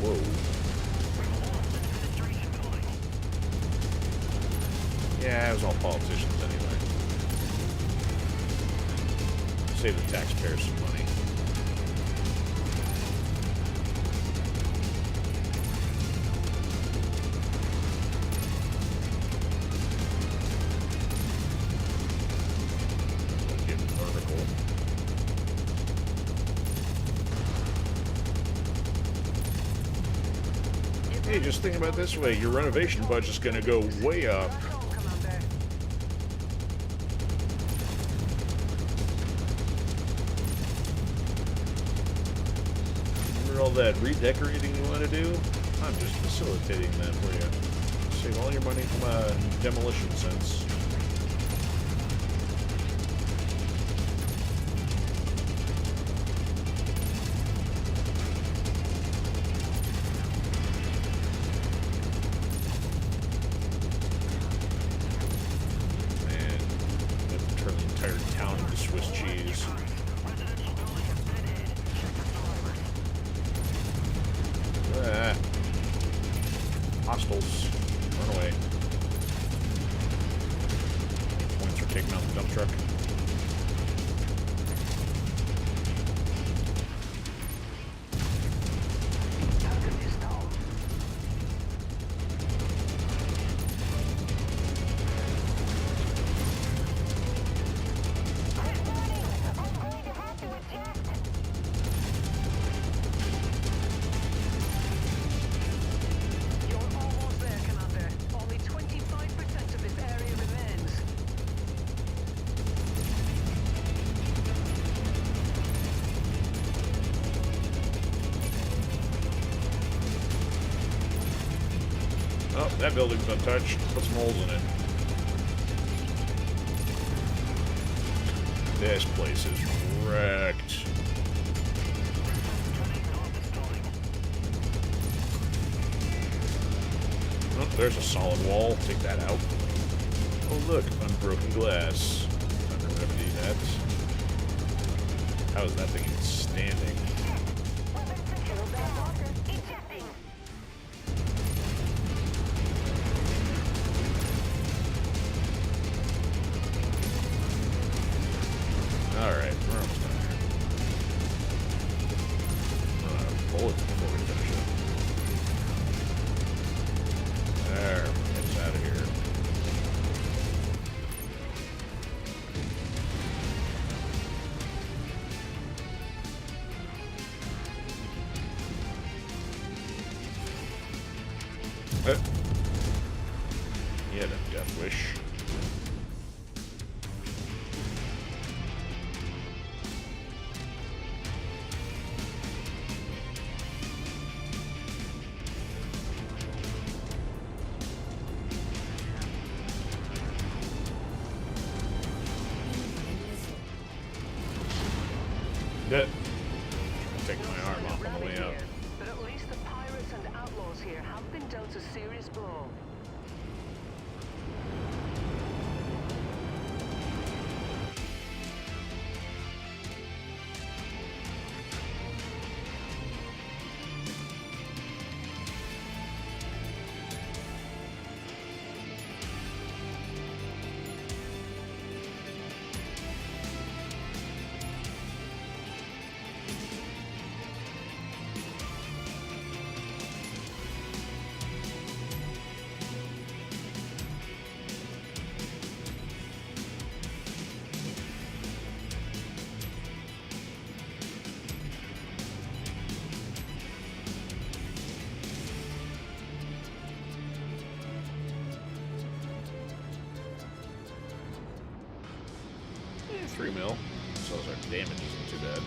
Whoa. Yeah, it was all politicians anyway. Save the taxpayers some money. Getting vertical. Hey, just think about it this way. Your renovation budget's gonna go way up. All that redecorating you want to do, I'm just facilitating that for you. Save all your money from a demolition sense. And have to turn the entire town into Swiss cheese. Hostiles. Run away. Points for taking out the dump truck. Oh, that building's untouched. Put some holes in it. This place is wrecked. Oh, there's a solid wall. Take that out. Oh, look, unbroken glass. Time to remedy that. How is that thing even standing? Alright, we're almost done here. Run out of bullets before we finish it. There, get us out of here. He had a death wish. Dead. Take my arm off on the way out. But at least the pirates and outlaws here have been dealt a serious blow. Yeah, 3 mil. So our damage isn't too bad.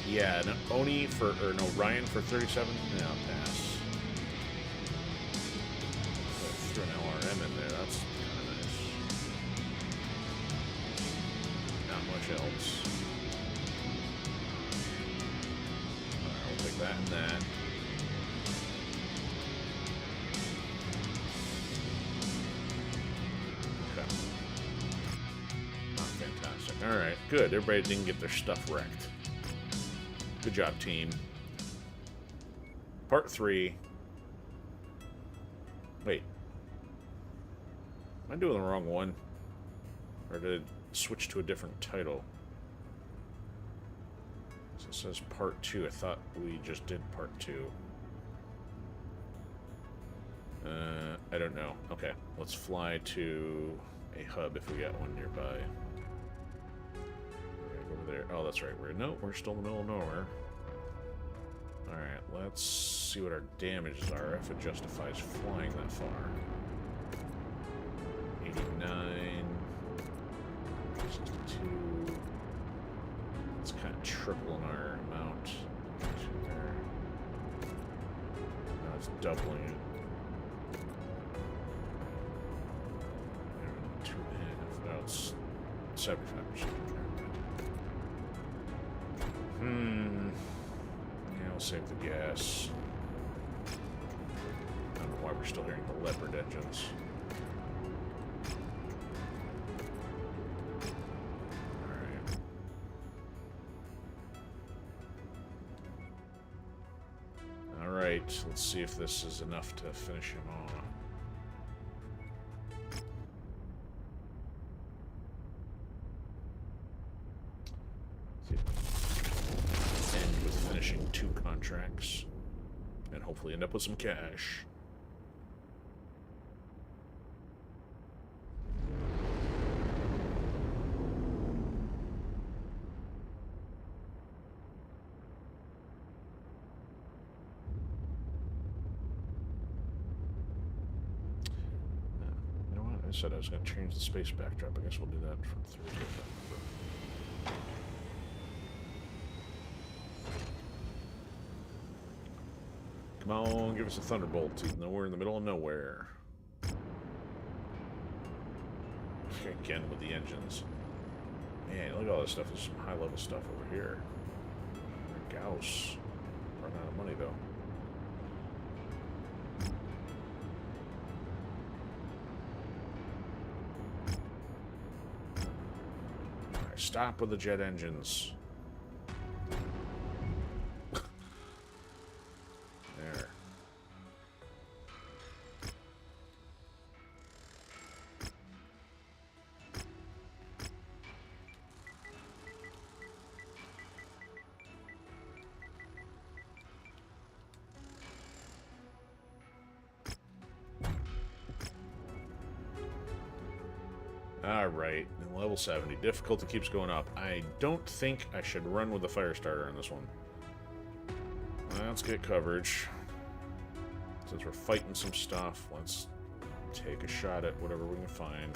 Yeah, no, Oni for, or no, Ryan for 37? No, pass. Threw an LRM in there, that's kind of nice. Not much else. Alright, we'll take that and that. Okay. Not fantastic. Alright, good. Everybody didn't get their stuff wrecked. Good job, team. Part 3. Wait. Am I doing the wrong one? Or did it switch to a different title? So it says Part 2. I thought we just did Part 2. I don't know. Okay, let's fly to a hub if we got one nearby. Over there. Oh, that's right. We're still in the middle of nowhere. Alright, let's see what our damages are, if it justifies flying that far. 89... 62... It's kind of tripling our amount. Now it's doubling it. 2.5. Now it's 75%. Yeah, I'll save the gas. I don't know why we're still hearing the Leopard engines. Alright. Alright, let's see if this is enough to finish him off. Finishing 2 contracts and hopefully end up with some cash. You know what? I said I was going to change the space backdrop. I guess we'll do that from 3 to 5. Come on, give us a Thunderbolt, even though we're in the middle of nowhere. Again with the engines. Man, look at all this stuff. There's some high-level stuff over here. Gauss. Running out of money, though. Alright, stop with the jet engines. Alright, level 70. Difficulty keeps going up. I don't think I should run with the fire starter on this one. Let's get coverage. Since we're fighting some stuff, let's take a shot at whatever we can find.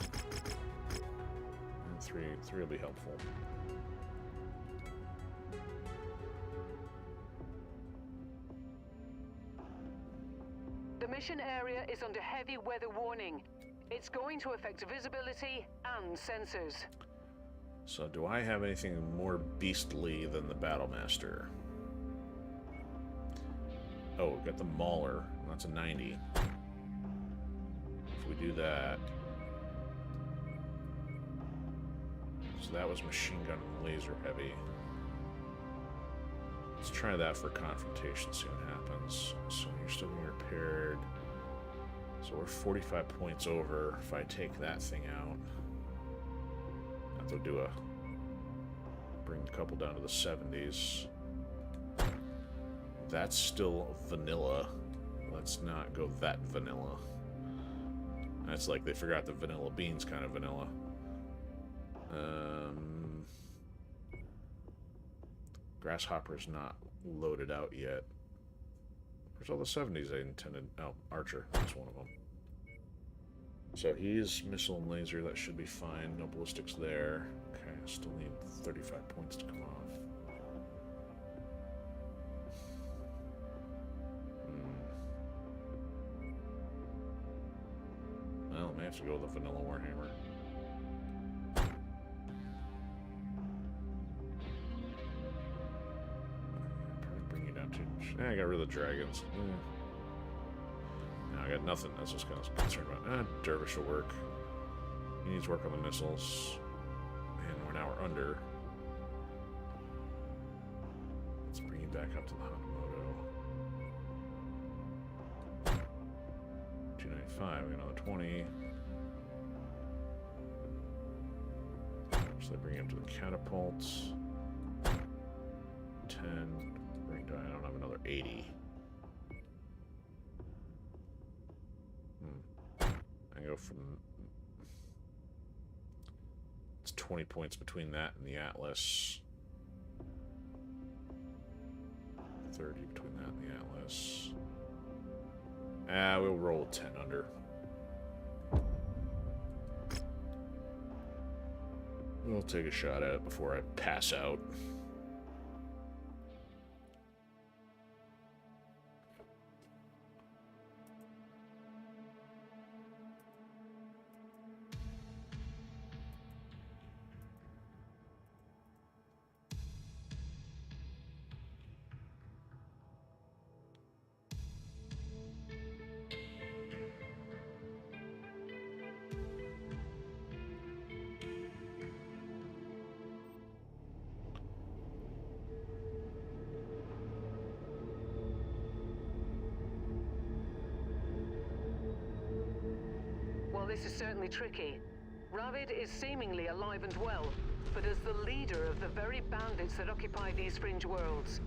And three will be helpful. The mission area is under heavy weather warning. It's going to affect visibility and sensors. So do I have anything more beastly than the Battlemaster? Oh, we've got the Mauler. That's a 90. If we do that... So that was machine gun and laser heavy. Let's try that for confrontation, see what happens. So you're still being repaired. So we're 45 points over if I take that thing out. I have to do a... bring a couple down to the 70s. That's still vanilla. Let's not go that vanilla. That's like they forgot the vanilla beans kind of vanilla. Grasshopper's not loaded out yet. Where's all the 70s I intended? Oh, Archer. That's one of them. So he's missile and laser. That should be fine. No ballistics there. Okay, I still need 35 points to come off. Well, I may have to go with the vanilla Warhammer. Probably bring you down to... I got rid of the dragons. No, I got nothing. That's what's kind of concerned about. Dervish will work. He needs work on the missiles. And now we're under. Let's bring you back up to the Hanamoto. 295, we got another 20. So they bring you up to the catapults. 10. Bring down, I don't have another 80. I go from... It's 20 points between that and the Atlas. 30 between that and the Atlas. We'll roll 10 under. We'll take a shot at it before I pass out. This is certainly tricky. Ravid is seemingly alive and well, but as the leader of the very bandits that occupy these fringe worlds.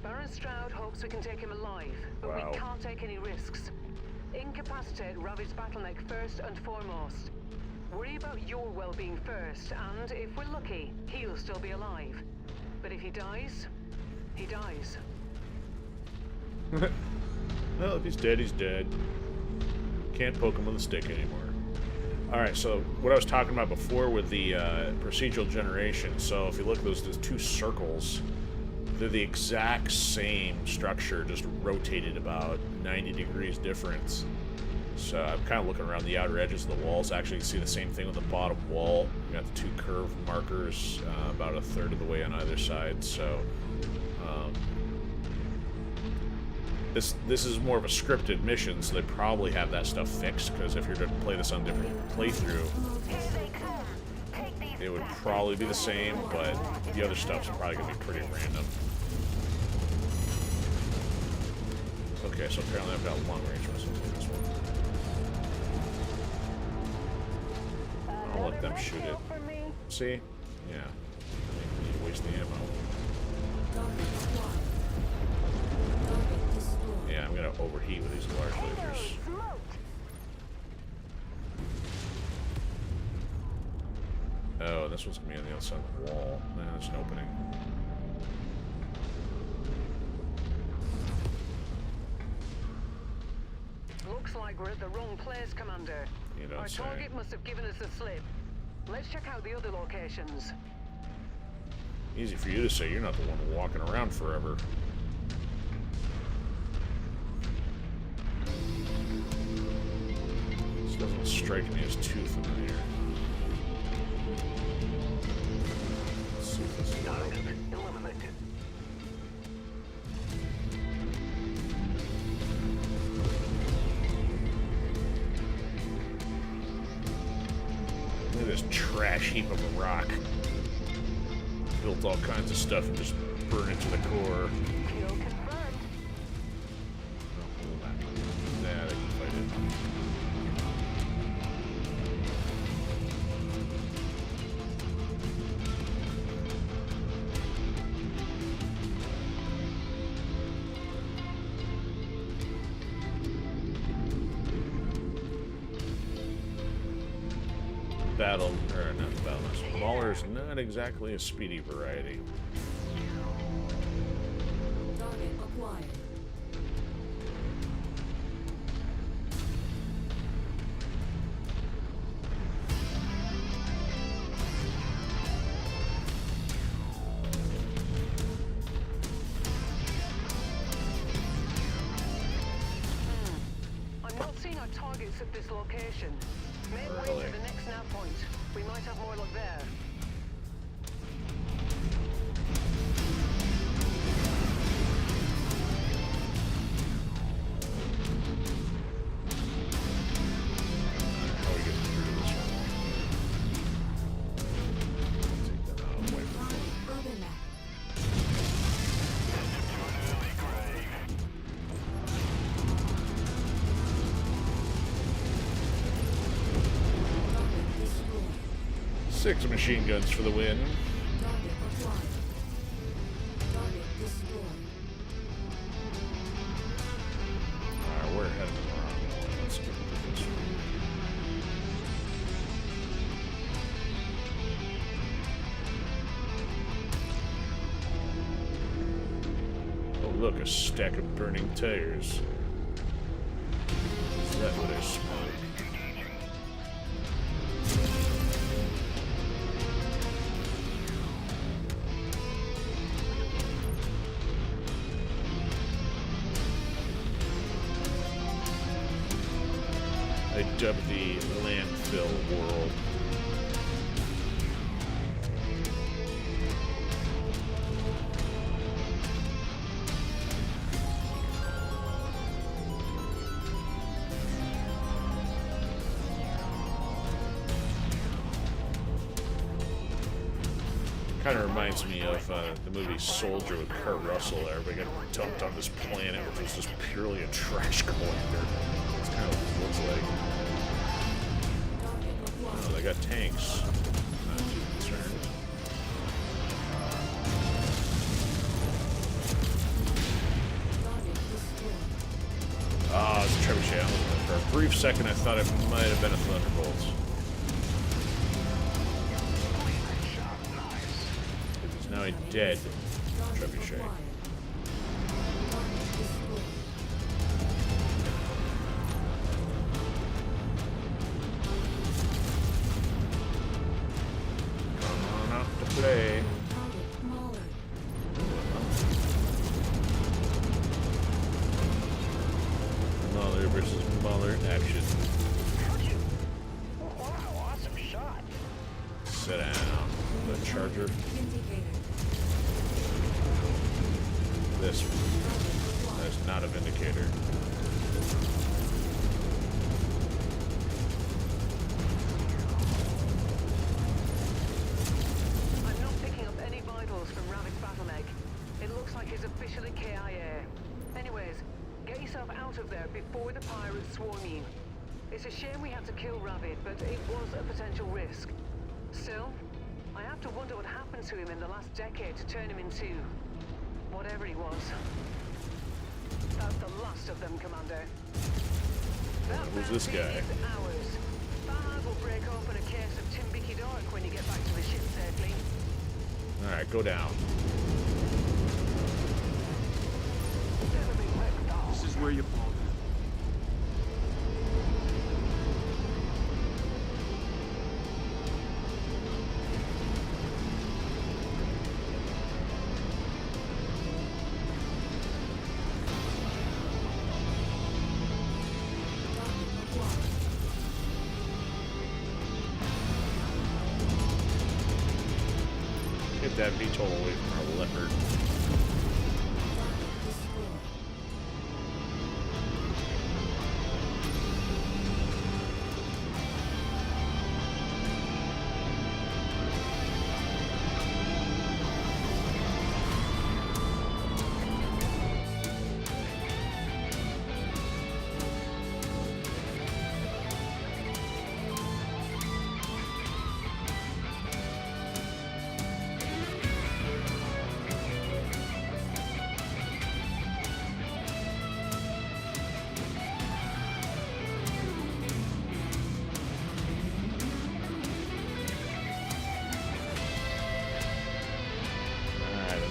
Baron Stroud hopes we can take him alive, but we can't take any risks. Incapacitate Ravid's bottleneck first and foremost. Worry about your well-being first, and if we're lucky, he'll still be alive. But if he dies, he dies. Well, if he's dead, he's dead. Can't poke him with a stick anymore. Alright, so what I was talking about before with the procedural generation, so if you look at those two circles, they're the exact same structure, just rotated about 90 degrees difference. So I'm kind of looking around the outer edges of the walls. Actually, you can see the same thing with the bottom wall. You got the two curved markers about a third of the way on either side, so... This is more of a scripted mission, so they probably have that stuff fixed, because if you're going to play this on different playthrough, it would probably be the same, but the other stuff's probably going to be pretty random. Okay, so apparently I've got long-range missiles in this one. I'll let them shoot it. See? Yeah. I need to waste the ammo. Yeah, I'm gonna overheat with these large lasers. Oh, this one's gonna be on the outside of the wall. Man, there's an opening. Looks like we're at the wrong place, Commander. You don't say. Our target must have given us the slip. Let's check out the other locations. Easy for you to say, you're not the one walking around forever. This doesn't strike me as too familiar. Target eliminated. Look at this trash heap of a rock. Built all kinds of stuff and just burned it to the core. Kill confirmed. Nah, they can fight it. Battle, or not battle, Mauler's not exactly a speedy variety. Target acquired. I'm not seeing our targets at this location. Make way Really? to the next nav point. We might have more luck there. How are we getting through this one? Take that out of the way. Urban map. Target destroyed. 6 machine guns for the win. Target acquired. Target destroyed. Alright, we're heading the wrong way. Let's get to this one. Oh, look, a stack of burning tires. Is that what I smell? I dubbed the landfill world. Kind of reminds me of the movie Soldier with Kurt Russell. Everybody got dumped on this planet, which was just purely a trash collector. That's kind of what it looks like. Target acquired. Oh, they got tanks. Not too concerned. Target destroyed. Ah, it's a trebuchet. For a brief second, I thought it might have been a Thunderbolt. It is now a dead Target trebuchet. acquired. Target destroyed. Come on out to play. Target Mauler. Mahler versus Mahler action. Wow, awesome shot. Sit down. The charger. Vindicator. This one. That's not a vindicator. I'm not picking up any vitals from Ravik's battle egg. It looks like he's officially KIA. Anyways, get yourself out of there before the pirates swarm you. It's a shame we had to kill Ravik, but it was a potential risk. Still, I have to wonder what happened to him in the last decade to turn him into whatever he was. That's the last of them, Commander. That Who's this bounty guy? is ours. Fahad will break open a case of Timbiki Dark when you get back to the ship safely. Alright, go down. This is where you fall down. that VTOL away from our leopard.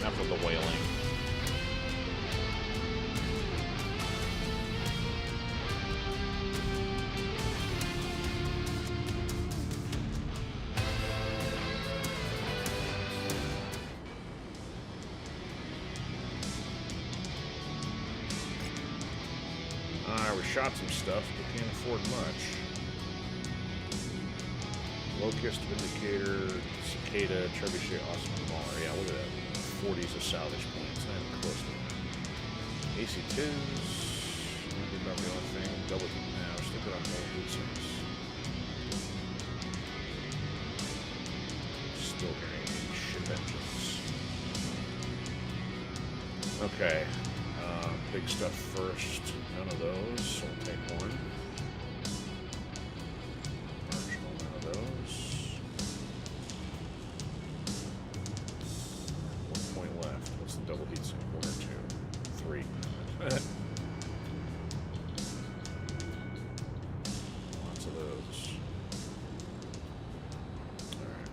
Enough of the whaling. We shot some stuff, but can't afford much. Locust, Vindicator, Cicada, Trebuchet, Awesome Mauler. Yeah, look at that. 40s of salvage points, not even close to it. AC2s, maybe about the only thing. Double now, stick it on more Odysees. Still hearing ship engines. Okay, big stuff first. None of those, so we'll take one. Marginal, none of those. Left. What's the double heat sink? 1 or 2? 3. Lots of those. Alright.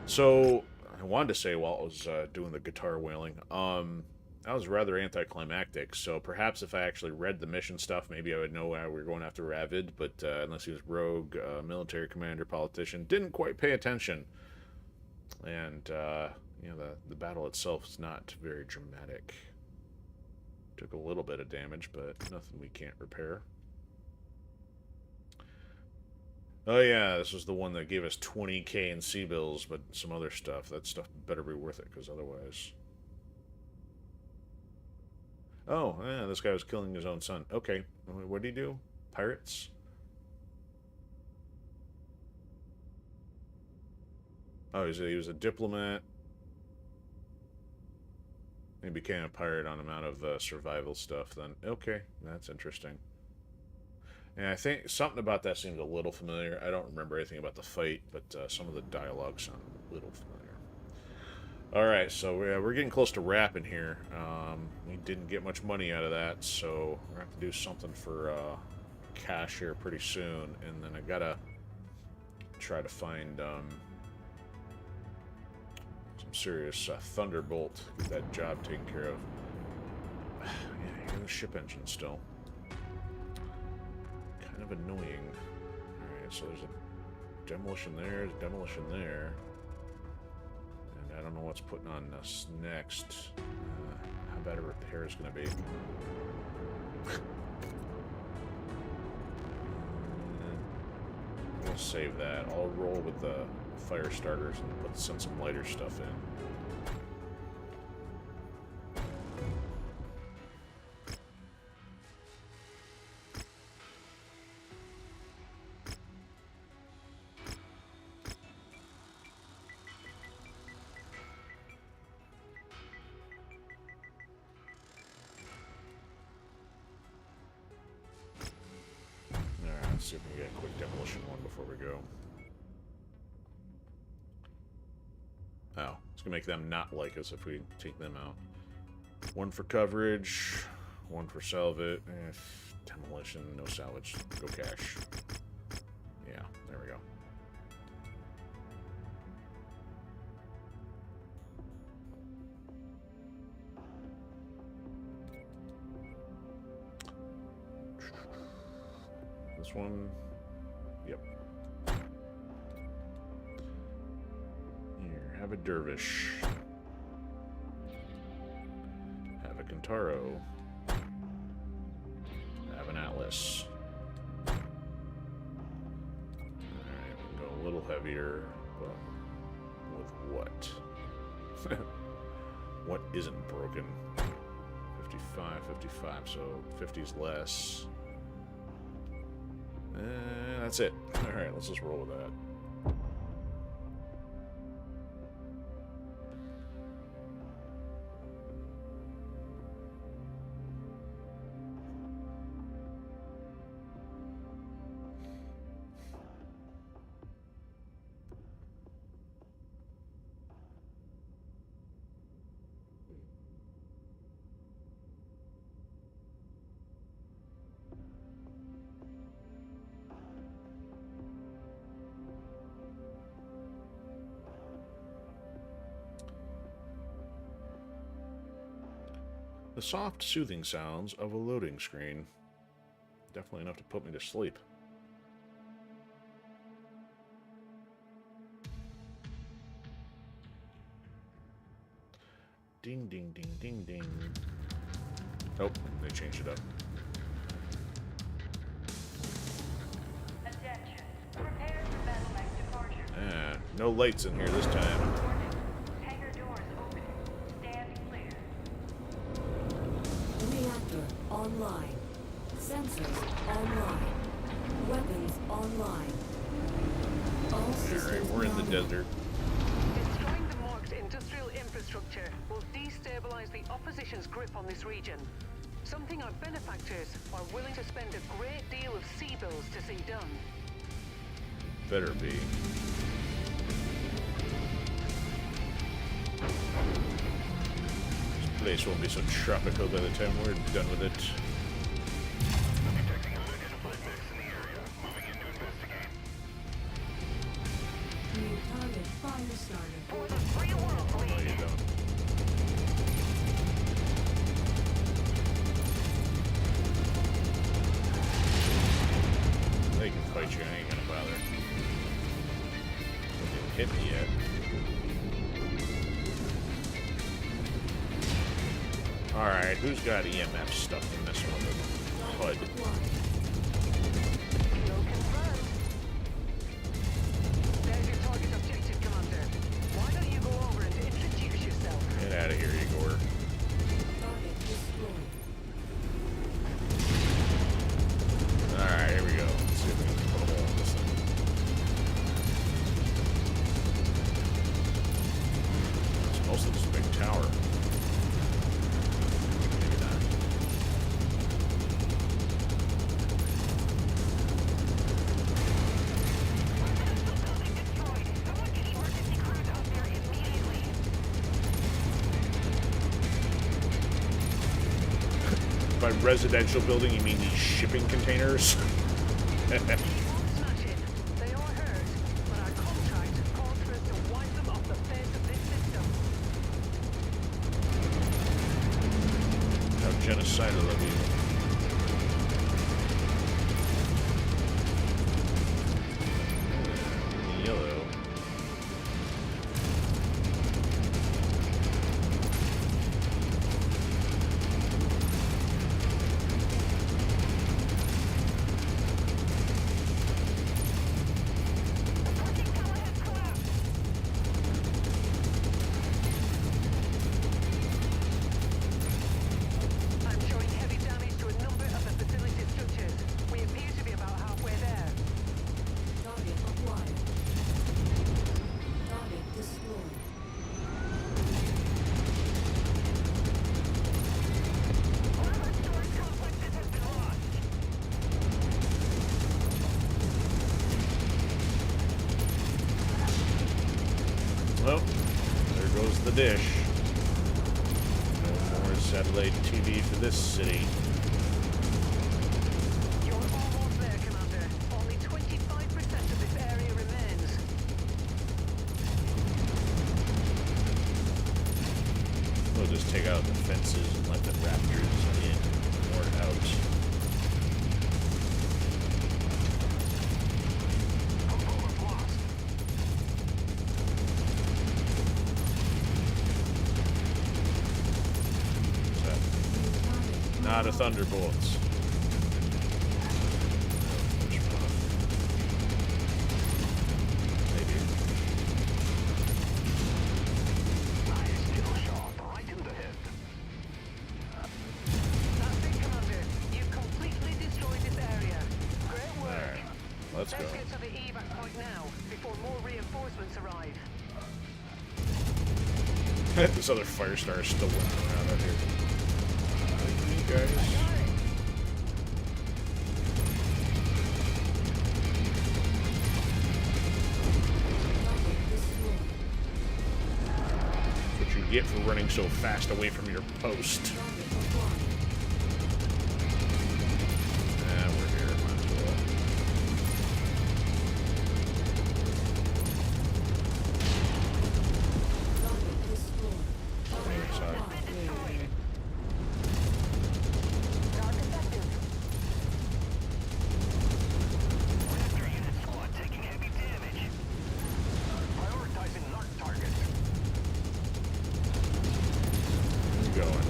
So, I wanted to say while I was doing the guitar wailing, that was rather anticlimactic, so perhaps if I actually read the mission stuff, maybe I would know why we were going after Ravid, but unless he was rogue, military commander, politician, didn't quite pay attention. And, you know, the battle itself is not very dramatic. Took a little bit of damage, but nothing we can't repair. Oh yeah, this was the one that gave us 20k in C-bills, but some other stuff. That stuff better be worth it, because otherwise... Oh, yeah, this guy was killing his own son. Okay, what did he do? Pirates? Oh, he was a diplomat. He became a pirate on amount of survival stuff then. Okay, that's interesting. And I think something about that seems a little familiar. I don't remember anything about the fight, but some of the dialogue sound a little familiar. Alright, so we're getting close to wrapping here. We didn't get much money out of that, so we're going to have to do something for cash here pretty soon. And then I gotta try to find... serious Thunderbolt, get that job taken care of. Yeah, you're the ship engine still. Kind of annoying. Alright, so there's a demolition there, demolition there. And I don't know what's putting on us next. How bad a repair is going to be. We'll save that. I'll roll with the fire starters and send some lighter stuff in. Alright, let's see if we can get a quick demolition one before we go. Oh, it's gonna make them not like us if we take them out. One for coverage, one for salvage. Demolition, no salvage. Go cash. Yeah, there we go. This one, yep. Here, have a dervish. Have a Kintaro. Have an Atlas. Alright, we can go a little heavier, but with what? What isn't broken? 55, 55, so 50's less. That's it. Alright, let's just roll with that. The soft, soothing sounds of a loading screen. Definitely enough to put me to sleep. Ding, ding, ding, ding, ding. Nope, they changed it up. Attention. Prepare for battle mech departure. No lights in here this time. Warning. Hangar doors open. Stand clear. Reactor online. Sensors online. Weapons online. All systems Alright, we're in the nominal. desert. Destroying the Mercs' industrial infrastructure will destabilize the opposition's grip on this region. Something our benefactors are willing to spend a great deal of sea bills to see done. Better be. This place won't be so tropical by the time we're done with it. Detecting unidentified mechs in the area. Moving in to investigate. New target fire started. For the free world, No, please. you don't. They can fight you, I ain't gonna bother. They didn't hit me yet. Alright, who's got EMF stuff in this one? HUD. Kill confirmed. There's your target objective, Commander. Why don't you go over and introduce yourself? Get out of here, Igor. Target destroyed. Alright, here we go. Let's see if we can put a hole in this thing. It's mostly just a big tower. Maybe not. Building destroyed. Someone get emergency crews out there immediately. By residential building, you mean these shipping containers? They won't smash it. They are hurt, but our contract calls for us to wipe them off the face of this system. How genocidal of you. Yellow. Parking tower has collapsed. I'm showing heavy damage to a number of the facility structures. We appear to be about halfway there. Target acquired. Target destroyed. One of our storage complexes has been lost. Well, there goes the dish. No more satellite TV for this city. You're almost there, Commander. Only 25% of this area remains. We'll just take out the fences and let the raptors in or out. Component lost. What's that? Not a Thunderbolts. Maybe. reinforcements arrive. This other fire star is still running around out here. Like you guys. That's what you get for running so fast away from your post. We're here, might as well. Prioritizing knock targets. Going.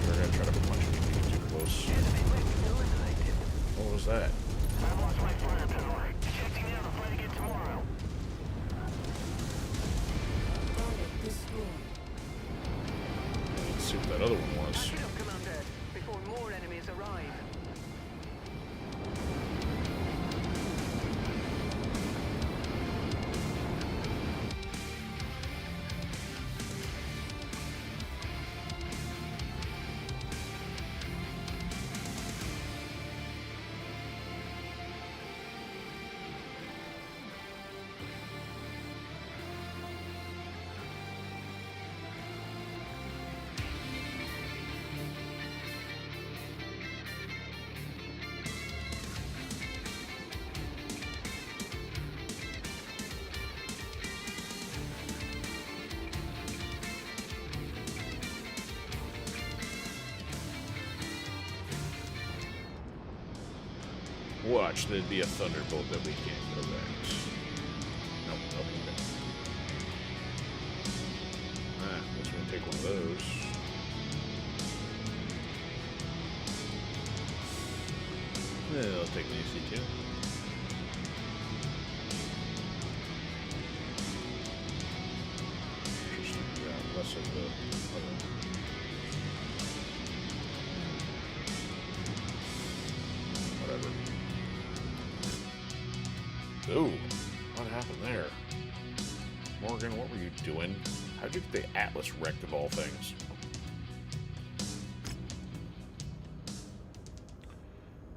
We're gonna try to punch you if you get too close. What was that? I've lost my firepower. Ejecting now to fight again tomorrow. Let's see what that other one was. Back it up, Commander, before more enemies arrive. Watch, there'd be a thunderbolt that we can't correct. Nope, okay. Guess we're gonna take one of those. Yeah, I'll take an AC too. Interesting. Yeah, less of the other. Whatever. Ooh, what happened there? Morgan, what were you doing? How'd you get the Atlas wrecked of all things?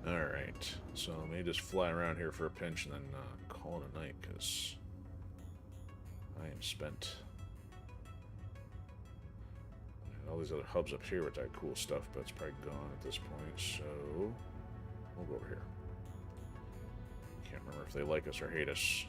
Alright, so I may just fly around here for a pinch and then call it a night, because I am spent. All these other hubs up here with that cool stuff, but it's probably gone at this point, so we'll go over here. Can't remember if they like us or hate us.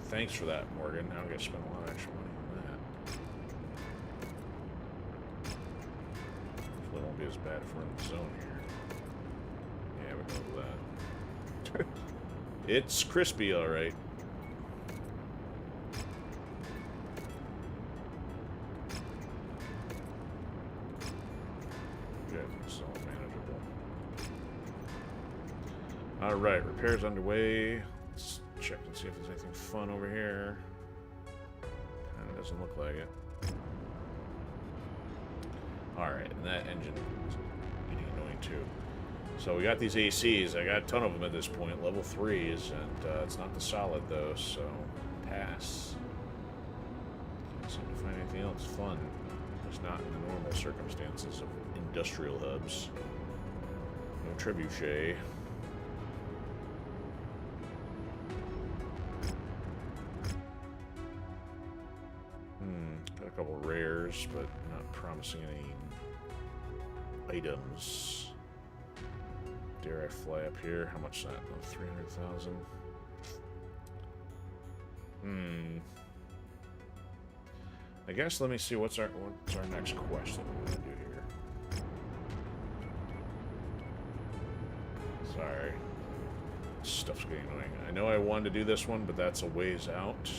Thanks for that, Morgan. Now I'm going to spend a lot of extra money on that. Hopefully it won't be as bad if we're in the zone here. Yeah, we know that. It's crispy, alright. Good, it's all manageable. Alright, repairs underway. Let's check and see if there's anything fun over here. Kinda doesn't look like it. Alright, and that engine is getting annoying too. So we got these ACs. I got a ton of them at this point, level 3s, and it's not the solid though, so pass. Can't seem to find anything else fun. It's not in the normal circumstances of industrial hubs. No trebuchet. Got a couple rares, but not promising any items. Dare I fly up here? How much is that? Oh, 300,000. I guess let me see what's our next quest that we're gonna do here. Sorry. Stuff's getting annoying. I know I wanted to do this one, but that's a ways out.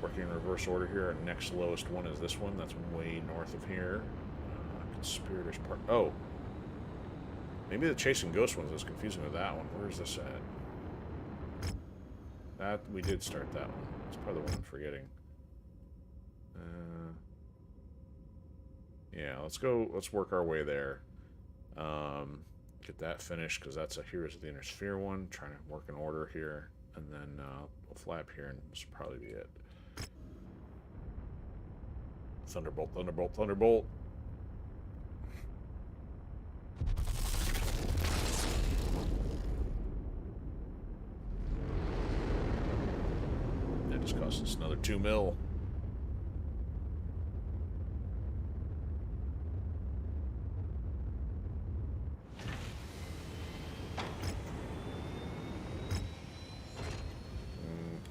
Working in reverse order here. Our next lowest one is this one. That's way north of here. Conspirators Park. Oh. Maybe the Chasing Ghost one is confusing with that one. Where is this at? That, we did start that one. It's probably the one I'm forgetting. Yeah, let's work our way there. Get that finished, because that's a Heroes of the Inner Sphere one. Trying to work in order here. And then we'll fly up here, and this will probably be it. Thunderbolt, Thunderbolt, Thunderbolt. That just cost us another 2 mil.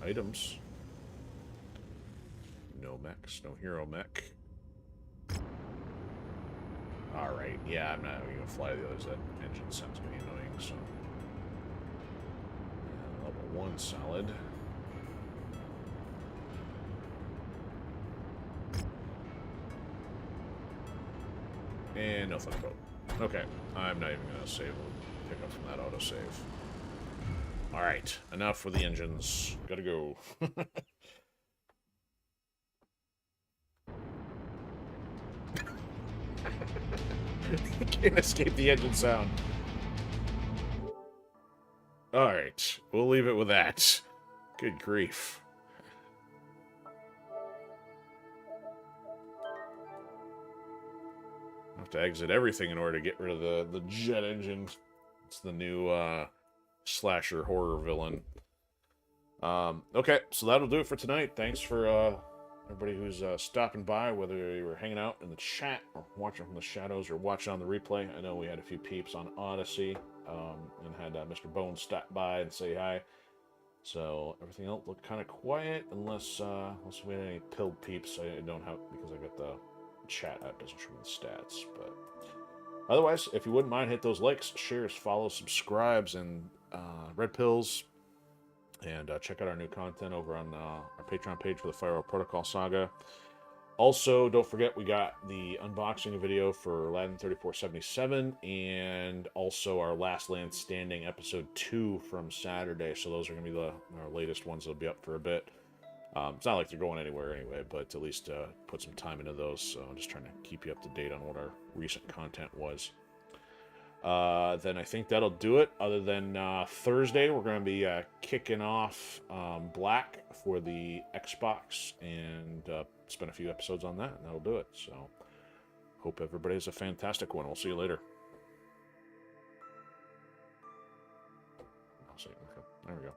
Items. No mechs, no hero mech. Alright, yeah, I'm not even gonna fly the others. That engine sounds gonna be annoying, so. Yeah, level 1 solid. And no Thunderbolt. Okay, I'm not even gonna save or pick up from that autosave. Alright, enough for the engines. Gotta go. Can't escape the engine sound. Alright, we'll leave it with that. Good grief. I have to exit everything in order to get rid of the jet engine. It's the new slasher horror villain. Okay, so that'll do it for tonight. Thanks for everybody who's stopping by, whether you were hanging out in the chat or watching from the shadows or watching on the replay. I know we had a few peeps on Odysee and had Mr. Bones stop by and say hi. So everything else looked kind of quiet unless we had any pilled peeps. I don't have, because I got the chat app doesn't show me the stats, but otherwise, if you wouldn't mind, hit those likes, shares, follows, subscribes, and red pills. And check out our new content over on our Patreon page for the Firewall Protocol Saga. Also, don't forget, we got the unboxing video for Aladdin 3477, and also our Last Land Standing Episode 2 from Saturday. So those are going to be our latest ones that'll be up for a bit. It's not like they're going anywhere anyway, but at least put some time into those. So I'm just trying to keep you up to date on what our recent content was. Then I think that'll do it. Other than Thursday, we're going to be kicking off Black for the Xbox and spend a few episodes on that, and that'll do it. So hope everybody has a fantastic one. We'll see you later. There we go.